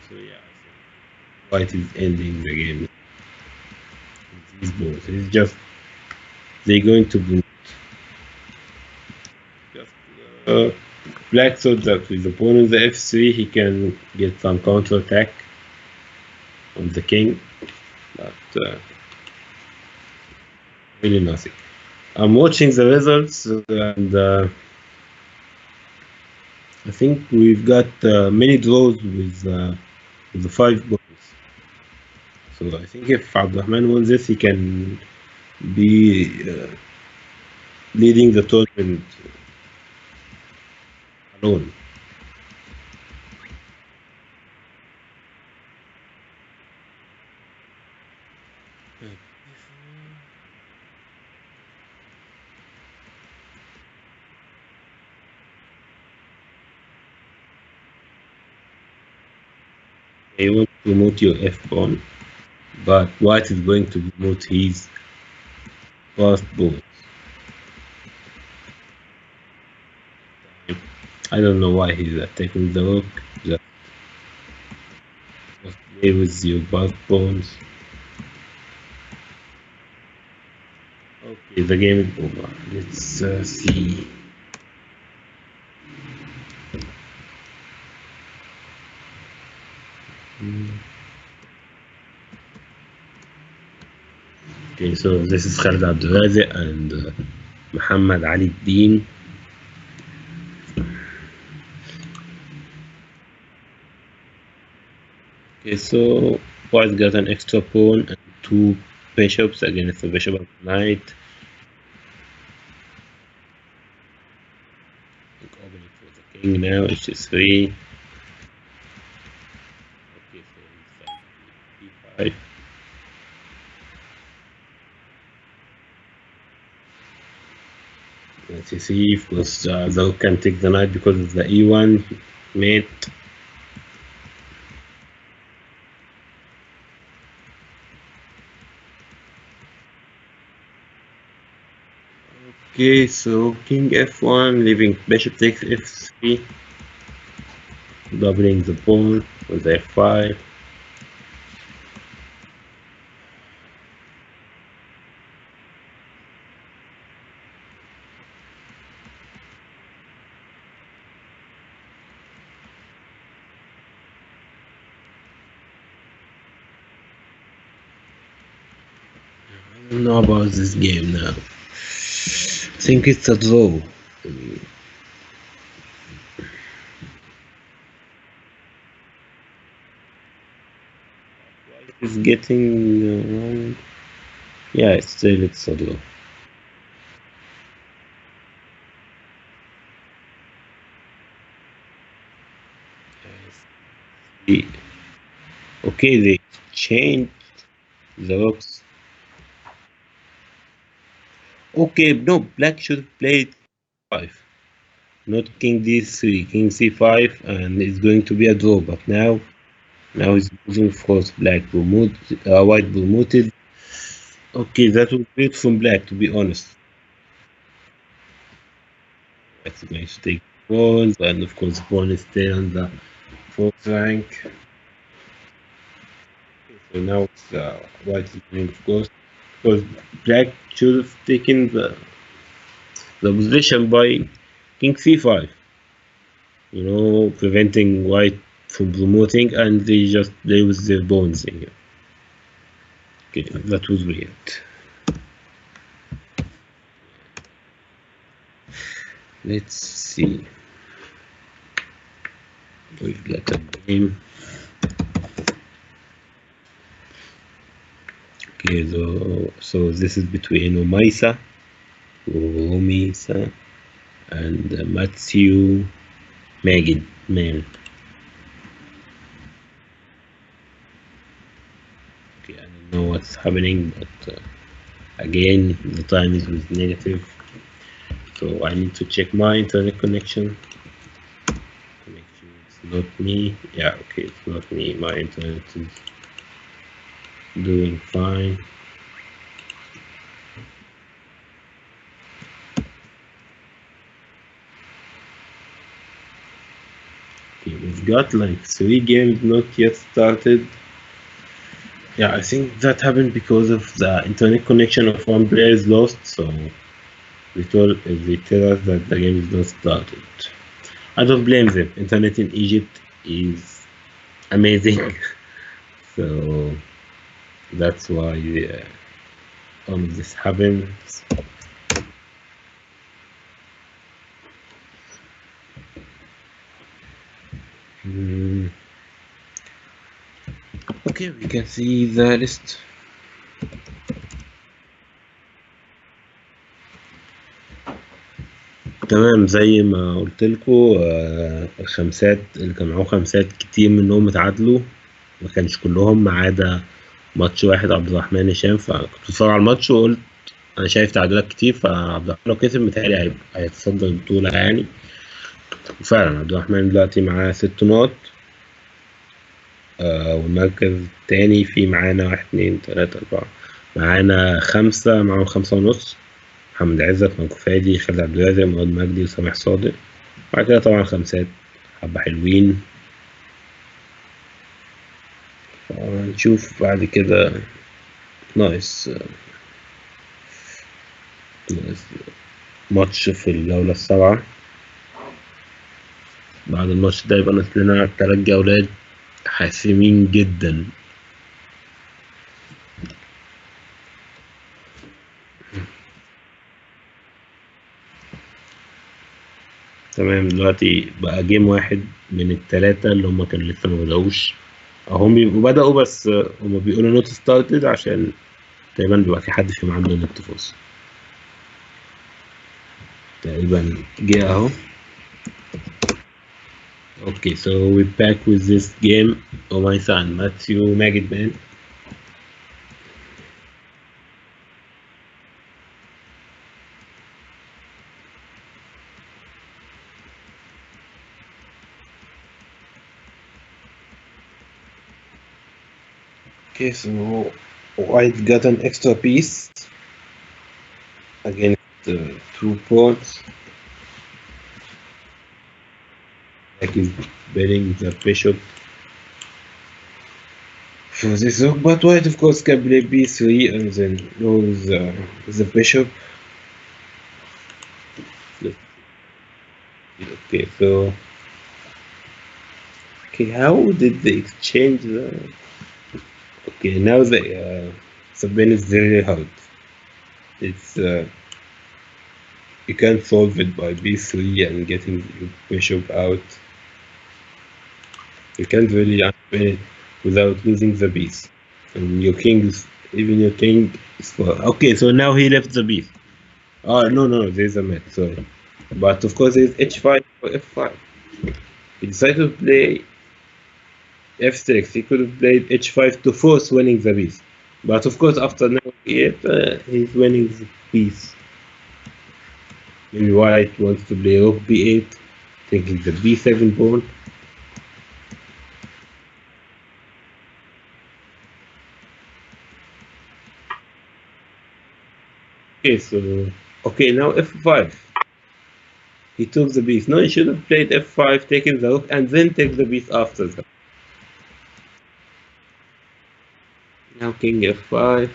So yeah, I think White is ending the game with these pawns. It's just they're going to be just Black thought that with the pawn on the f3 he can get some counter attack on the king, but really nothing. I'm watching the results and I think we've got many draws with the 5 points. So I think if Abdurrahman wins this, he can be leading the tournament alone. You want to promote your F pawn, but White is going to promote his fast pawn. I don't know why he's attacking the rook. Just play with your fast pawns. Okay, the game is over. Let's see. Okay, so this is Khalid Abdulaziz and Muhammad Ali Din. Okay, so white got an extra pawn and two bishops against the bishop of knight. Opening for the king now, h3. Okay, so inside e5. Let's see, of course, the rook can take the knight because of the e1 mate. Okay, so king f1, leaving bishop takes f3, doubling the pawn with f5. I don't know about this game now. I think it's a draw. It's getting yeah, it's a draw. Okay, they changed the rocks. Okay, no, black should have played 5, not king d3, king c5, and it's going to be a draw. But now it's moving for black white promoted. Okay, that was great from black, to be honest. It's going to take pawns, and of course, pawn is still on the fourth rank. So now it's white is winning, of course, because black should have taken the position by king c5, preventing white from promoting, and they just play with their pawns in here. Okay, that was weird. Let's see. We've got a game. Okay, so this is between Umaisa and Matthew Magid man. Okay, I don't know what's happening, but again the time is with negative, so I need to check my internet connection. It's not me. Yeah, okay, it's not me. My internet is doing fine. Okay, we've got like 3 games not yet started. Yeah, I think that happened because of the internet connection of one player is lost, so they tell us that the game is not started. I don't blame them. Internet in Egypt is amazing, so that's why all of this happens. Okay, we can see the list. تمام، زي ما قلت لكم الخمسات اللي كانوا معاهم خمسات كتير منهم اتعادلوا، ما كانش كلهم ما عدا ماتش واحد عبد الرحمن هشام. فكنت بتفرج على الماتش وقلت انا شايف تعادلات كتير، فعبد الرحمن لو كسب متهيألي هيتصدر البطولة يعني. وفعلا عبد الرحمن دلوقتي معاه 6 نقط، والمركز التاني في معانا 1 2 3 4 معانا 5 معاهم 5.5. محمد عزت، منكو فادي، خالد عبد الرازق، مراد مجدي، وسامح صادق. بعد كده طبعا خمسات حبة حلوين. هنشوف بعد كده ناقص ماتش في الجولة السابعة. بعد الماتش ده يبقى ناقص لنا 3 جولات حاسمين جدا. تمام. دلوقتي بقى جيم واحد من التلاتة اللي هم كانوا لسه ما بدأوش، أو هم بيبقوا بدأوا بس هم بيقولوا نوت ستارتد عشان تقريبا بيبقى في حد فيهم عنده نت فاصل. تقريبا جه أهو. Okay, so we're back with this game. Oh, my son, Matthew Magid Man. Okay, so White got an extra piece against two pawns. Like he's betting the bishop for this rook, but White of course can play b3 and then goes the bishop. Okay, so okay, how did they exchange the? Okay, now the bin is very hard. It's you can't solve it by b3 and getting your bishop out. You can't really win it without losing the piece. And your king is even your king is for okay. So now he left the piece. Oh no, there's a mate. Sorry, but of course there's h5 or f5. He decided to play f6. He could have played h5 to force winning the piece, but of course after now he's winning the piece. Maybe White wants to play rook b8, taking the b7 pawn. Okay, so okay now f5. He took the piece. No, he should have played f5, taken the rook, and then take the piece after that. Now king f5.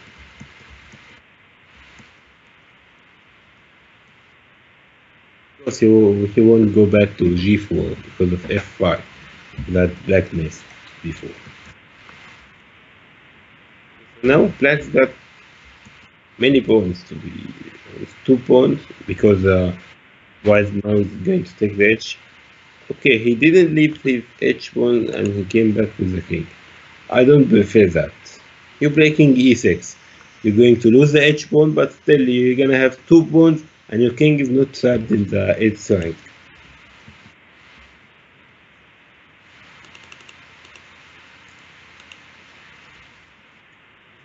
Of course, he won't go back to g4 because of f5. That black missed before. Now black's got many pawns to be. It's 2 pawns because white now is going to take the h. Okay, he didn't leave his h pawn and he came back with the king. I don't prefer that. You're breaking e6. You're going to lose the h pawn, but still you're gonna have 2 pawns, and your king is not trapped in the 8th rank.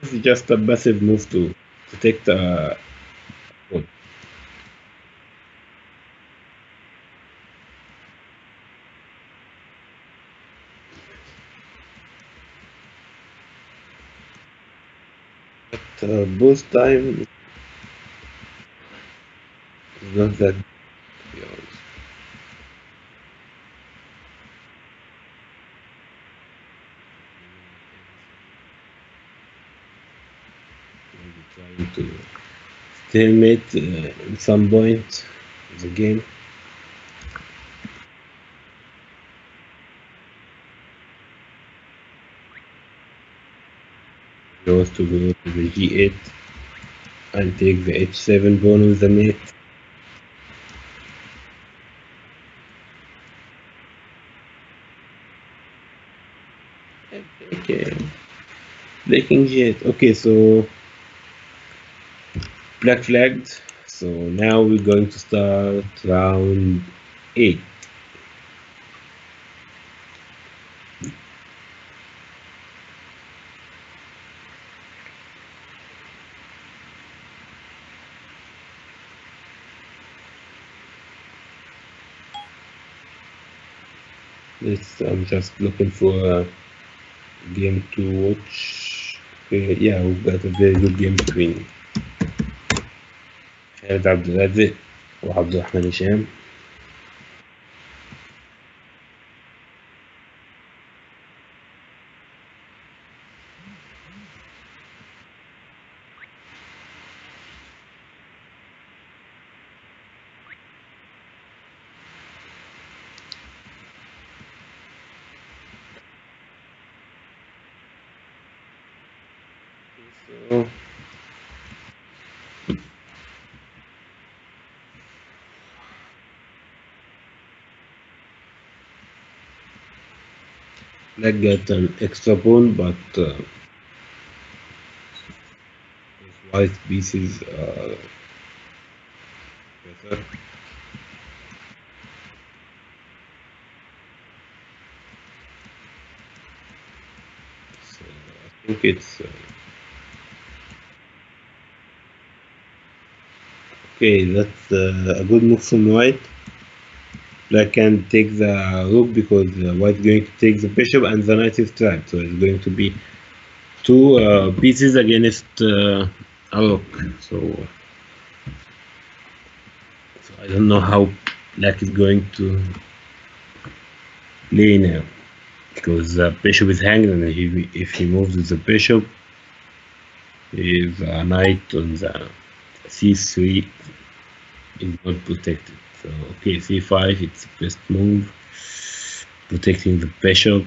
This is just a passive move to take the pawn. But both time is not that, to be honest. Maybe trying to stalemate at some point of the game. He wants to go to the g8 and take the h7 pawn with the mate. Okay, breaking g8. Okay, so black flagged. So now we're going to start round 8. I'm just looking for a game to watch. Yeah, we've got a very good game between خالد عبد الرازق وعبد الرحمن هشام. So Black got an extra pawn, but white pieces are better. So I think it's okay. That's a good move from white. Black can take the rook because white is going to take the bishop and the knight is trapped. So it's going to be two pieces against a rook. So I don't know how black is going to play now because the bishop is hanged, and if he moves with the bishop, his knight on the c3 is not protected. So okay, c5, it's the best move, protecting the bishop.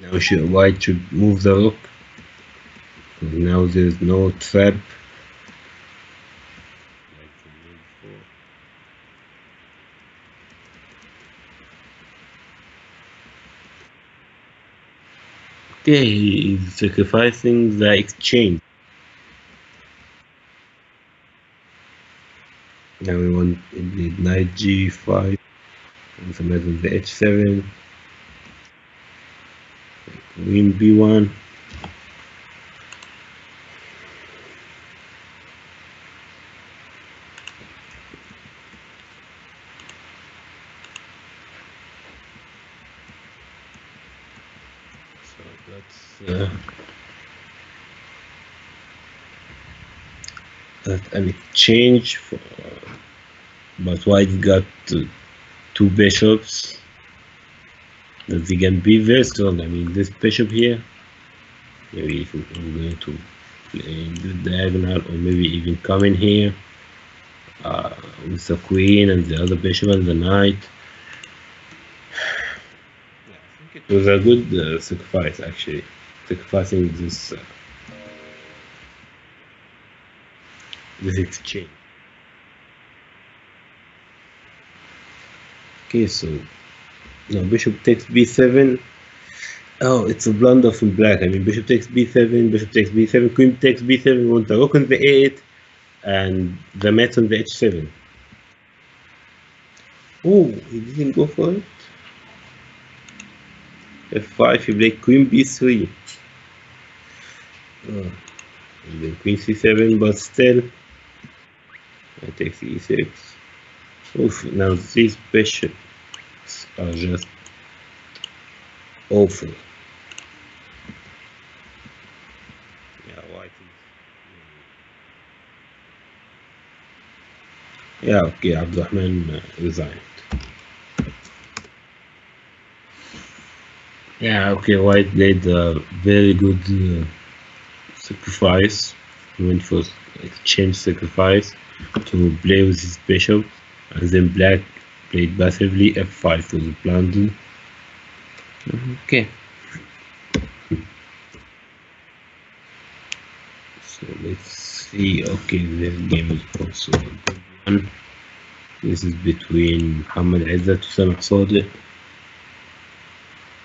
Now white should move the rook. Now there's no trap. Okay, he's sacrificing the exchange. Now we want the knight g5, and the knight on the h7, queen b1. So that's an exchange for, but white got two bishops that they can be very strong. I mean, this bishop here, maybe if I'm going to play in the diagonal, or maybe even come in here with the queen and the other bishop and the knight. It was a good sacrifice, actually, sacrificing this exchange. Okay, so now bishop takes b7. Oh, it's a blunder from black. I mean, bishop takes b7, bishop takes b7, queen takes b7, want the rook on the 8, and the mat on the h7. Oh, he didn't go for it. f5, he played queen b3. Oh, and then queen c7, but still, I take e6. Oof, now these bishops are just awful. Yeah, white is. Yeah, okay, Abdurrahman resigned. Yeah, okay, white played a very good sacrifice. He went for exchange sacrifice to play with his bishop, and then black played passively f5 for the blunder. Okay. So let's see. Okay, this game is also a good one. This is between Muhammad Izzat and Samah Sadiq.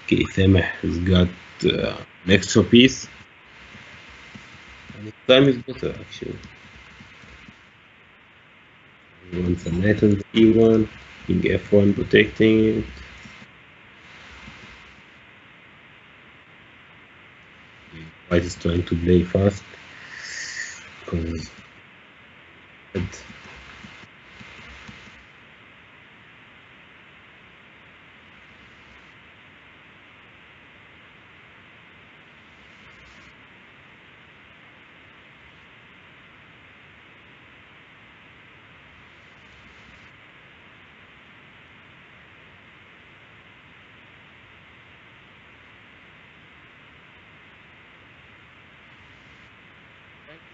Okay, Samah has got an extra piece, and his time is better actually. He wants a knight on the e1, king f1 protecting it. White is trying to play fast because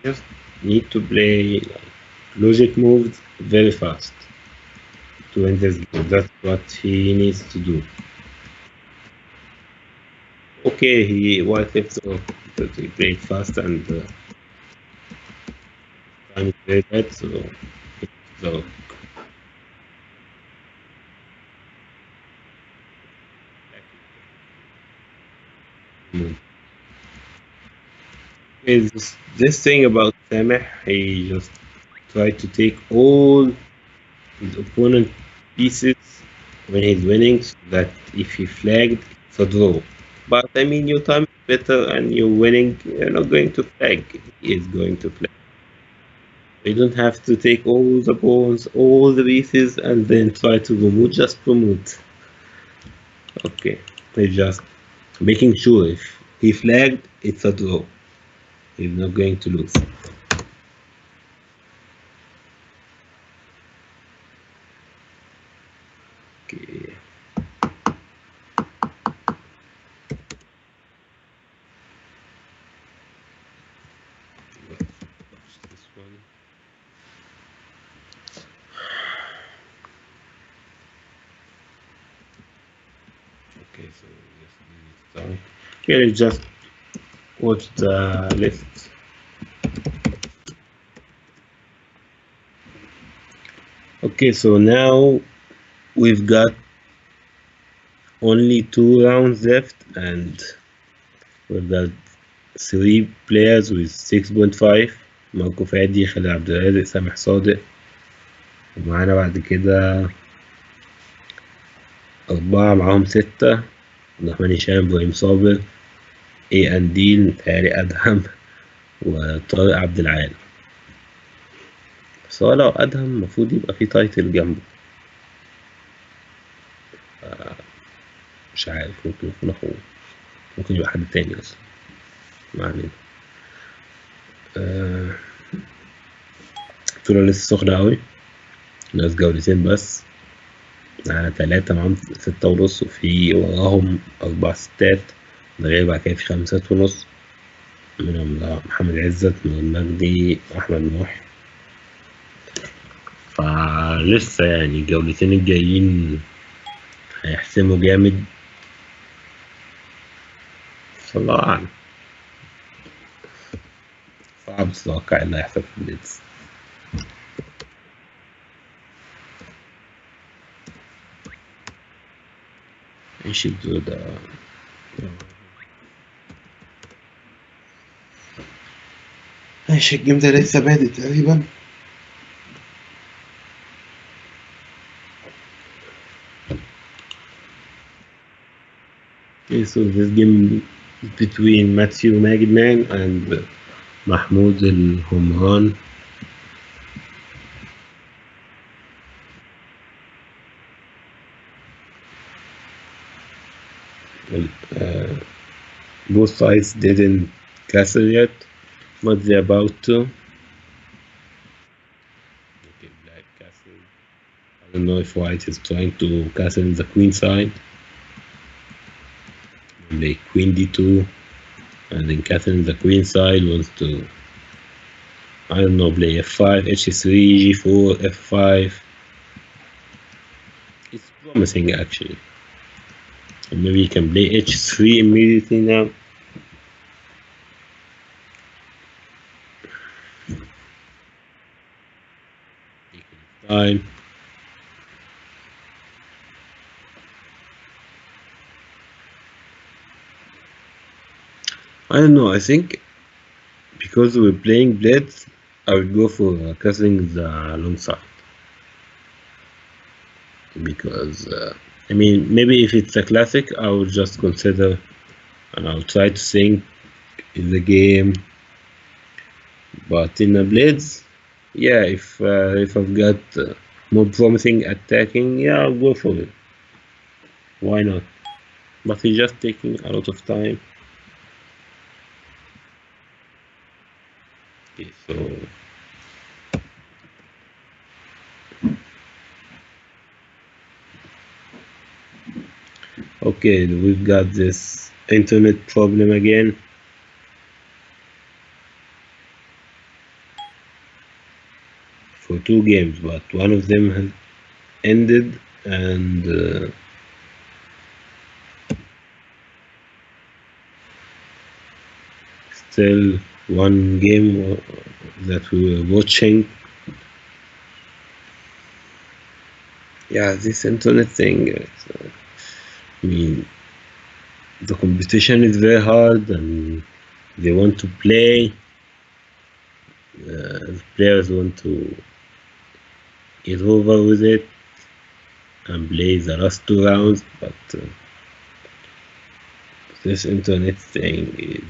just need to play logic moves very fast to win this game. That's what he needs to do. Okay, he was left so because he played fast and time is very bad, so mm. Is this thing about Sameh, he just tried to take all his opponent pieces when he's winning so that if he flagged, it's a draw. But I mean, your time is better and you're winning, you're not going to flag. He is going to flag. You don't have to take all the pawns, all the pieces, and then try to promote. Just promote. Okay. He's just making sure if he flagged, it's a draw. He's not going to lose. Okay. Watch this one. Okay, so just leave it down. Okay, let's just watch the list. Okay, so now we've got only 2 rounds left, and we've got 3 players with 6.5. موقف فادي، خالد عبد الرازق، سامح صادق. ومعانا بعد كده 4 معاهم 6. عبد الرحمن هشام، إبراهيم صابر، إيه أنديل، متهيألي أدهم، وطارق عبد العال. بس هو لو أدهم المفروض يبقى فيه تايتل جنبه. مش عارف، ممكن يكون أخوه، ممكن يبقى حد تاني أصلا، ما علينا. البطولة لسه سخنة أوي، ناقص جولتين بس. على 3 معاهم 6.5، وفي وراهم 4 ستات، ده غير بعد كده في 5.5 منهم محمد عزت، نور مجدي، وأحمد نوح. فلسه يعني الجولتين الجايين هيحسموا جامد، بس الله أعلم. صعب تتوقع اللي هيحصل في البليتز. ايش الدور ده؟ ايش الجيم ده لسه بادئ تقريبا. Okay, so this game between Matthew Magidman and Mahmoud Al Humran. Both sides didn't castle yet, but they're about to. Okay, black castle. I don't know if white is trying to castle the queen side. Play queen d2, and then castle the queen side wants to, I don't know, play f5, h3, g4, f5. It's promising actually. Or maybe you can play h3 immediately now. Time. I don't know, I think because we're playing Blitz, I would go for castling the long side. Because, I mean, maybe if it's a classic, I would just consider and I'll try to think in the game. But in a Blitz, yeah, if I've got more promising attacking, yeah, I'll go for it. Why not? But it's just taking a lot of time. Okay, so okay, we've got this internet problem again. For 2 games, but one of them has ended, and still one game that we were watching. Yeah, this internet thing. I mean, the competition is very hard, and they want to play. The players want to get over with it and play the last 2 rounds, but this internet thing is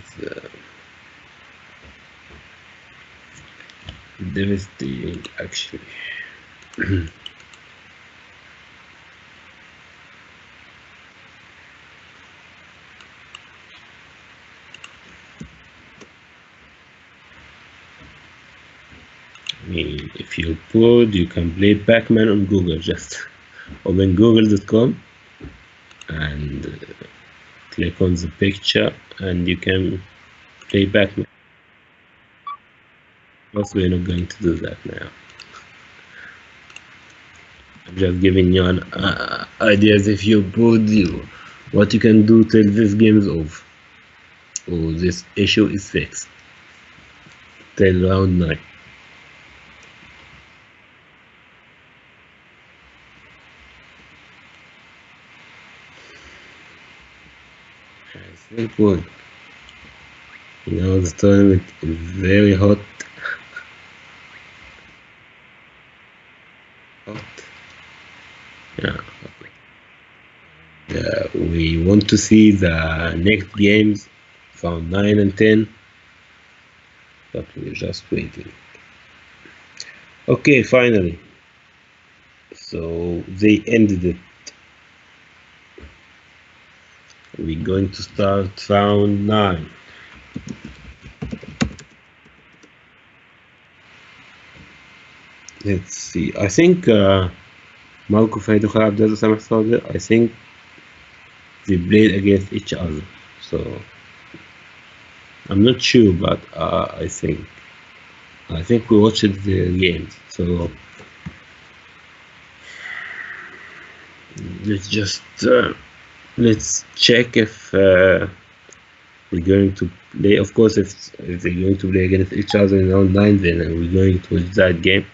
devastating, actually. I mean, if you're bored, you can play Pac-Man on Google. Just open google.com and click on the picture, and you can play Pac-Man. But we're not going to do that now. I'm just giving you an ideas. If you're bored, what you can do till this game is over, or this issue is fixed, till round 9. It's very cool. The tournament is very hot. Hot. Yeah. We want to see the next games from 9 and 10, but we're just waiting. Okay, finally. So they ended it. We're going to start round 9. Let's see. I think Marco Faido Khalab Dada Samah Sadir, I think they played against each other. So I'm not sure, but I think we watched the games. So let's just let's check if we're going to play. Of course, if they're going to play against each other in round 9, then we're going to watch that game.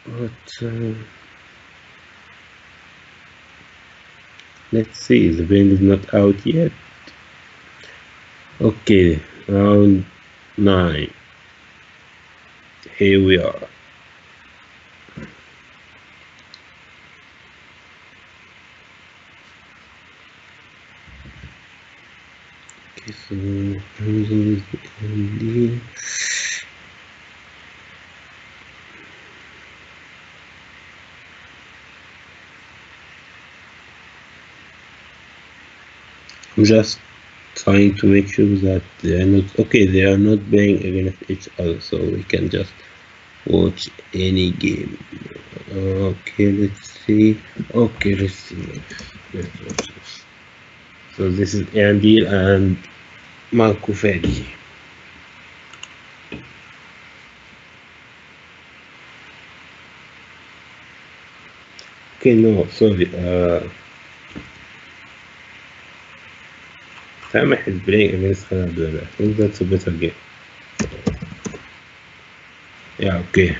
But let's see. The band is not out yet. Okay, round 9. Here we are. Okay, so I'm just trying to make sure that they are not playing against each other, so we can just watch any game. Okay, let's see. Let's watch this. So this is Andy and Marco Fedi. Okay, no, sorry. Sameh is playing against Canada. I think that's a better game. Yeah, okay.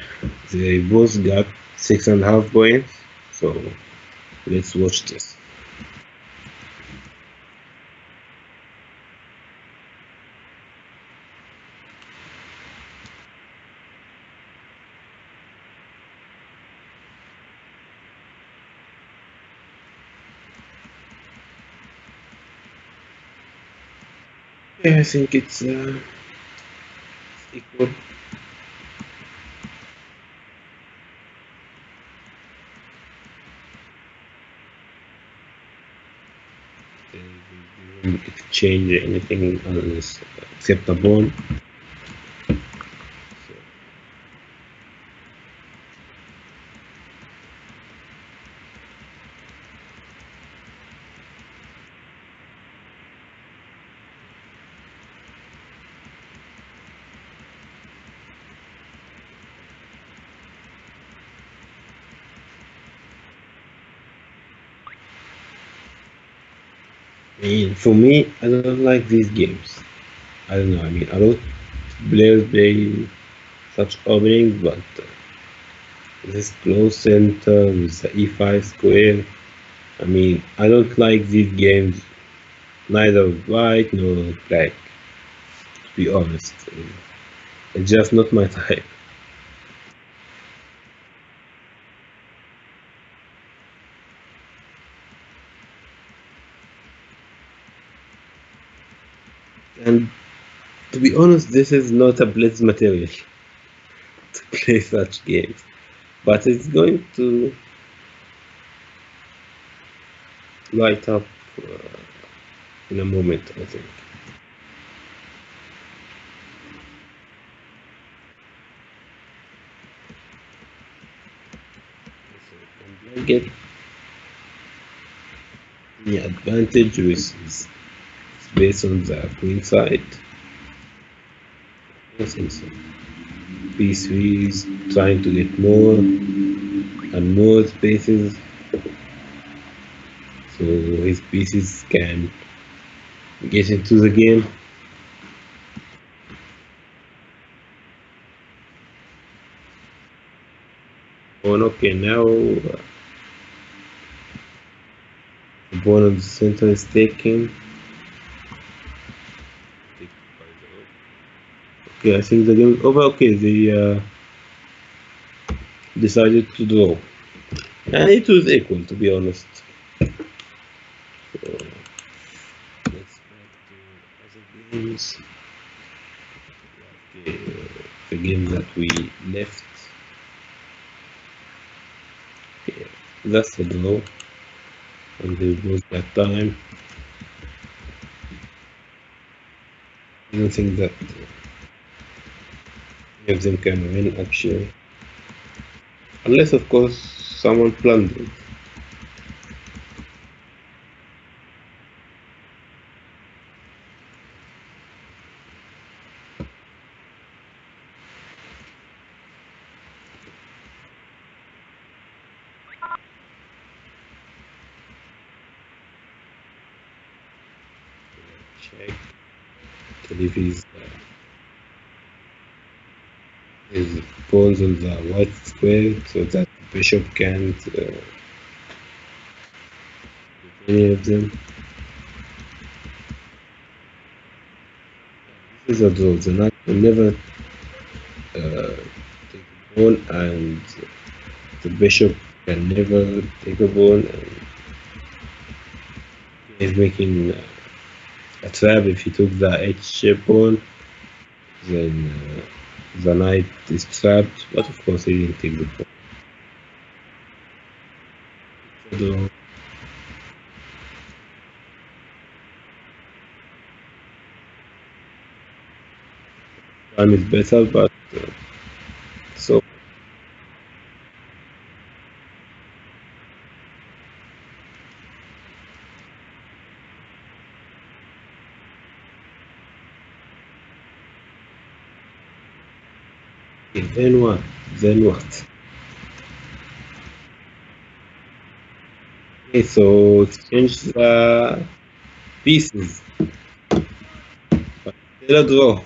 They both got 6.5 points. So let's watch this. Yeah, I think it's equal. They didn't exchange anything unless except the bone. I mean, for me, I don't like these games. I don't know. I mean, a lot of players play such openings, but this close center with the e5 square. I mean, I don't like these games, neither white nor black. To be honest, it's just not my type. And to be honest, this is not a Blitz material to play such games, but it's going to light up in a moment, I think. So, can get the advantage with is based on the queen side. I think so. B3 is trying to get more and more spaces so his pieces can get into the game. Oh, okay, now opponent's center is taking. Okay, I think the game is over. Okay, they decided to draw. And it was equal, to be honest. So, let's back to other games. Okay, the game that we left. Okay, that's the draw. And there was that time. I don't think that any of them can win actually. Unless, of course, someone plundered. Check. If his pawns on the white square so that bishop can't any of them. This is a draw. The knight will never take a pawn, and the bishop can never take a pawn. And he's making a trap. If he took the h pawn, then the knight is trapped. But of course, he didn't take the pawn. So, time is better, but so then what? Then what? Okay, so exchange the pieces. But still a draw.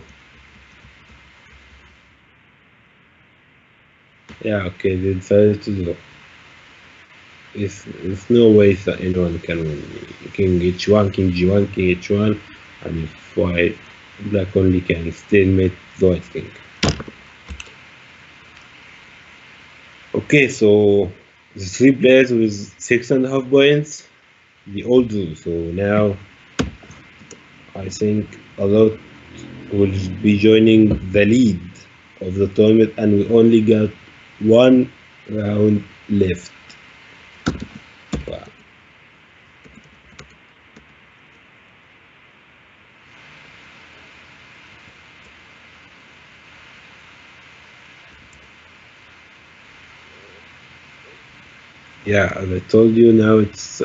Yeah, okay, they decided to draw. There's no way that anyone can win. King h1, king g1, king h1, and if white, black only can stalemate the white king. Okay, so the three players with 6.5 points, the all drew. So now I think a lot will be joining the lead of the tournament, and we only got one round left. Wow. Yeah, as I told you, now it's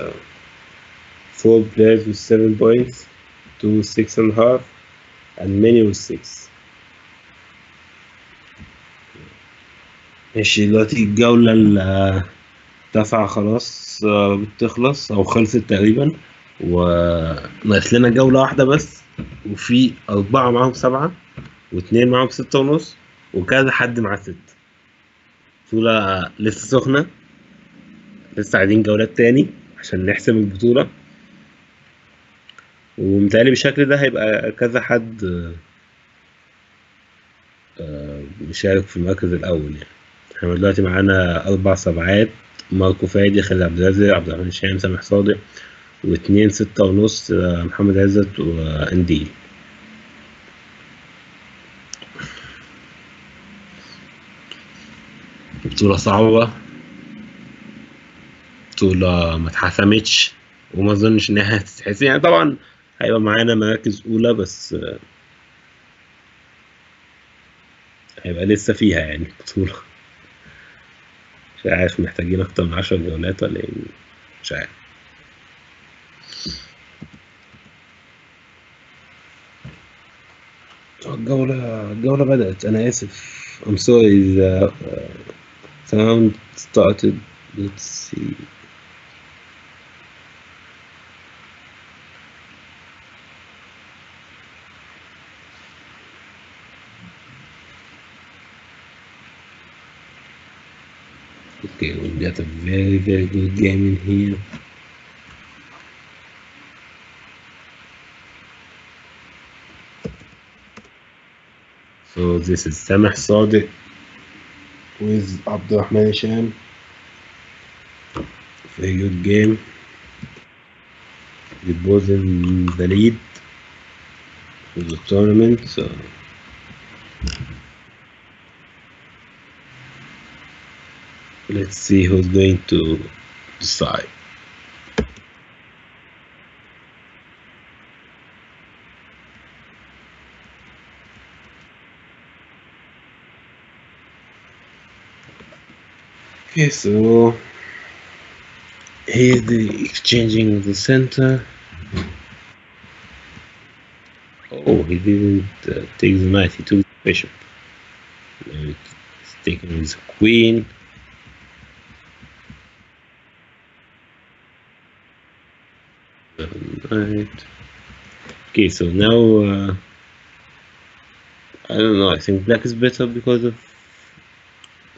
four players with 7 points, two 6.5, and many with 6. ماشي دلوقتي الجولة التاسعة خلاص بتخلص أو خلصت تقريبا. وناقص لنا جولة واحدة بس، وفي 4 معاهم 7 و2 معاهم 6.5 وكذا حد معاه 6. بطولة لسه سخنة، لسه عايزين جولات تاني عشان نحسم البطولة، ومتهيألي بالشكل ده هيبقى كذا حد بيشارك في المركز الأول يعني. احنا دلوقتي معانا 4 سبعات: ماركو فادي، خالد عبد الرازق، عبد الرحمن هشام، سامح صادق، و2 6.5 محمد عزت وأنديل. بطولة صعبة، بطولة ما اتحسمتش، وما اظنش انها هتتحسم يعني. طبعا هيبقى معانا مراكز اولى، بس هيبقى لسه فيها يعني بطولة. مش عارف محتاجين اكتر من 10 جولات ولا ايه، مش عارف. الجولة بدأت. أنا آسف. I'm sorry the sound started. Let's see. Okay, we got a very, very good game in here. So this is Sameh Sadiq with Abdurrahman Hisham. Very good game. It was in the lead for the tournament. So let's see who's going to decide. Okay, so here's the exchanging the center. Oh, he didn't take the knight, he took the bishop. Now he's taking his queen. Knight. Okay, so now I don't know, I think black is better because of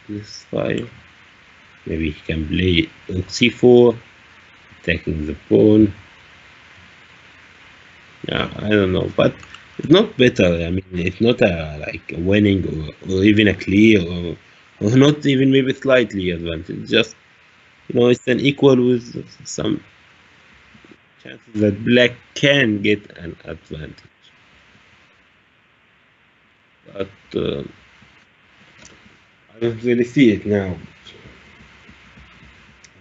this file. Maybe he can play rook c4, attacking the pawn. Yeah, I don't know, but it's not better. I mean, it's not like a winning or even a clear or not even maybe slightly advantage. Just, it's an equal with some chances that black can get an advantage. But I don't really see it now.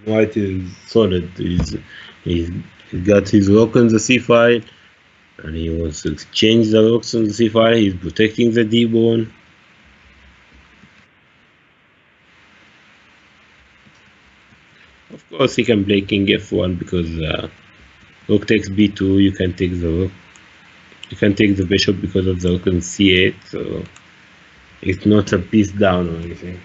White is solid. He's got his rook on the c file, and he wants to exchange the rooks on the c file. He's protecting the d pawn. Of course, he can play king f1 because rook takes b2. You can take the rook. You can take the bishop because of the rook on c8. So it's not a piece down or anything.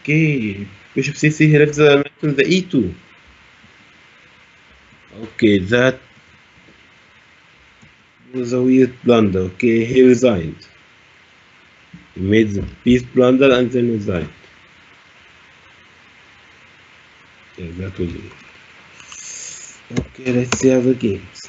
Okay, bishop c3, he left the knight on the e2. Okay, that was a weird blunder. Okay, he resigned. He made the piece blunder and then resigned. Yeah, that was it. Okay, let's see other games.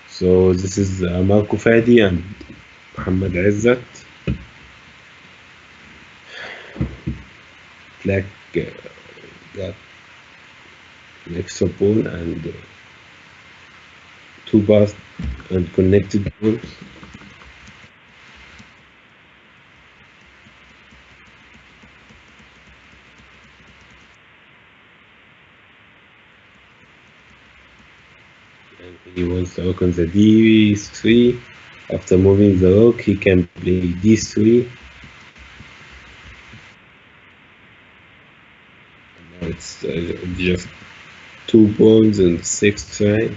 So this is Marco Fadi and Muhammad Izzat. Black got an extra pawn and 2 bars and connected pawns. And he wants the rook on the d3. After moving the rook, he can play d3. And now it's just 2 pawns in the 6th try.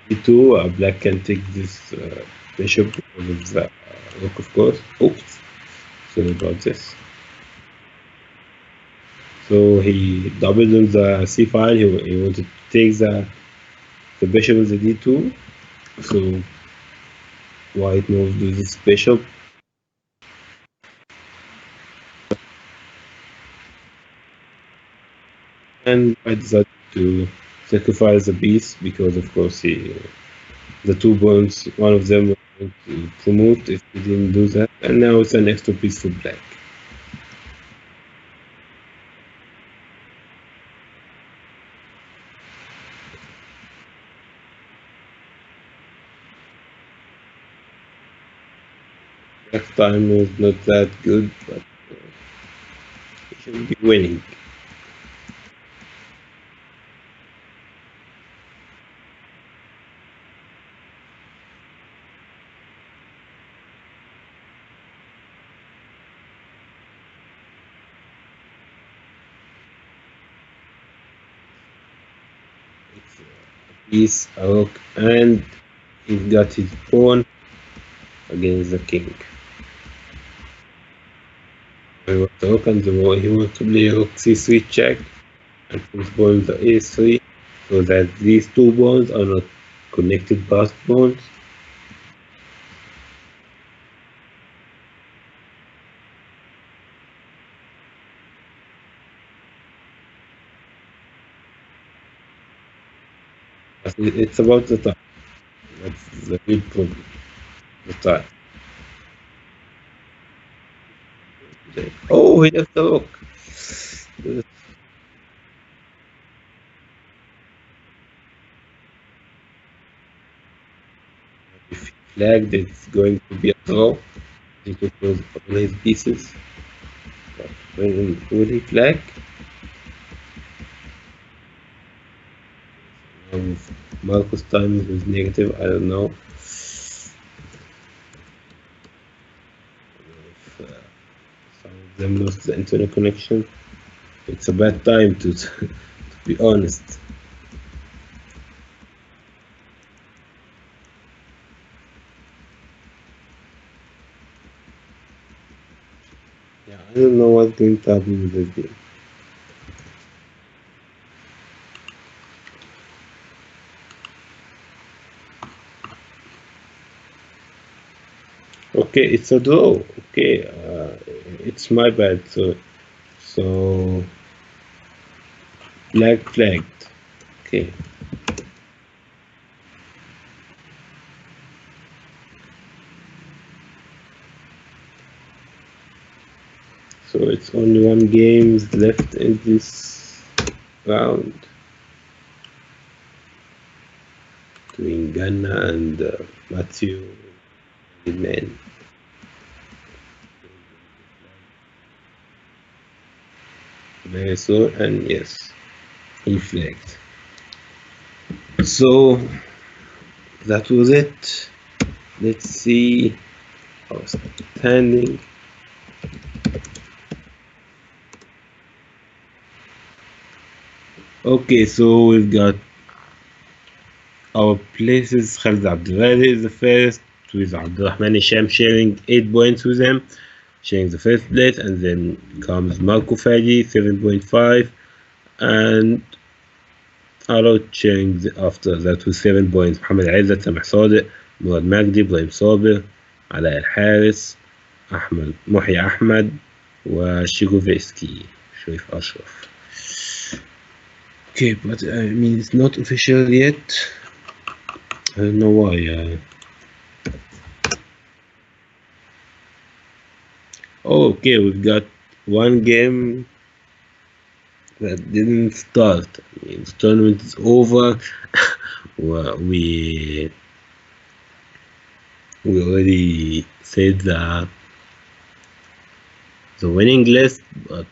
E2, black can take this bishop because of the rook, of course. Oops, sorry about this. So he doubled on the c file. He wanted to take the bishop with the d2. So white moved with this bishop. And I decided to sacrifice a piece because, of course, the 2 pawns, one of them was going to promote if he didn't do that. And now it's an extra piece for black. Black's time was not that good, but he should be winning. It's a piece, a rook, and he got his pawn against the king. He wants the rook and the wall. He wants to play rook c3 check and put pawn the a3 so that these 2 pawns are not connected passed pawns. But it's about the time. That's the real problem. The time. Oh, he left the rook. If he flagged, it's going to be a draw. He took all his pieces. But when will he flag? Marcus time was negative. I don't know if some of them lost the internet connection. It's a bad time to be honest. Yeah, I don't know what's going to happen with this game. Okay, it's a draw. Okay, it's my bad. So black flagged. Okay. So it's only 1 game left in this round between Ghana and Matthew Man. Very so, and yes, he flagged. So that was it. Let's see our standing. Okay, so we've got our places. Khalid Abdelghani is the first, with Abdurrahman Hisham sharing 8 points with him, sharing the first place, and then comes Marco Fadi 7.5, and Arot sharing after that with 7 points. Mohamed Aizat, Samah Sadiq, Murad Magdi, Ibrahim Sabir, Alaa الحارس, محي أحمد, وشيغوفسكي, Sharif Ashraf. Okay, but I mean, it's not official yet. I don't know why. Oh, okay, we've got 1 game that didn't start. I mean, the tournament is over. Well, we already said the winning list, but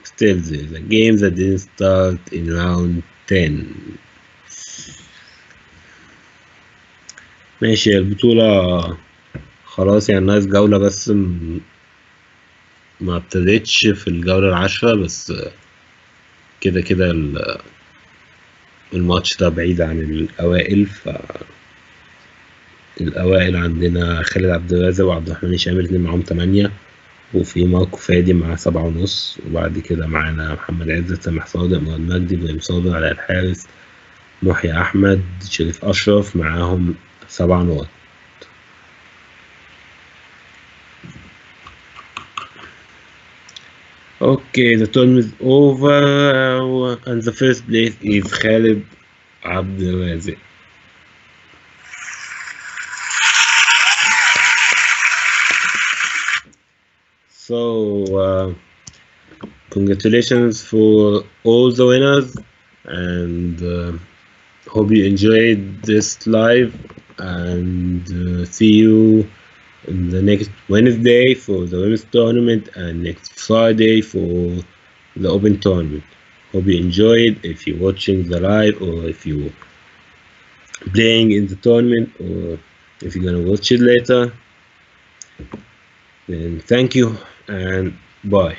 still there's a game that didn't start in round 10. ماشي، البطولة خلاص يعني نايس جولة، بس ما ابتدتش في الجولة ال10 بس. كده كده الماتش ده بعيد عن الأوائل، الأوائل عندنا خالد عبد الرازق وعبد الرحمن هشام الاتنين معاهم 8، وفي ماركو فادي مع 7.5، وبعد كده معانا محمد عزت، سامح صادق، مراد مجدي، إبراهيم صادق، علاء الحارس، محيي أحمد، شريف أشرف معاهم 7 نقط. Okay, the tournament is over, and the first place is Khalid Abdelrazik. So, congratulations for all the winners, and hope you enjoyed this live, and see you in the next Wednesday for the women's tournament and next Friday for the open tournament. Hope you enjoyed. If you're watching the live, or if you're playing in the tournament, or if you're gonna watch it later, then thank you and bye.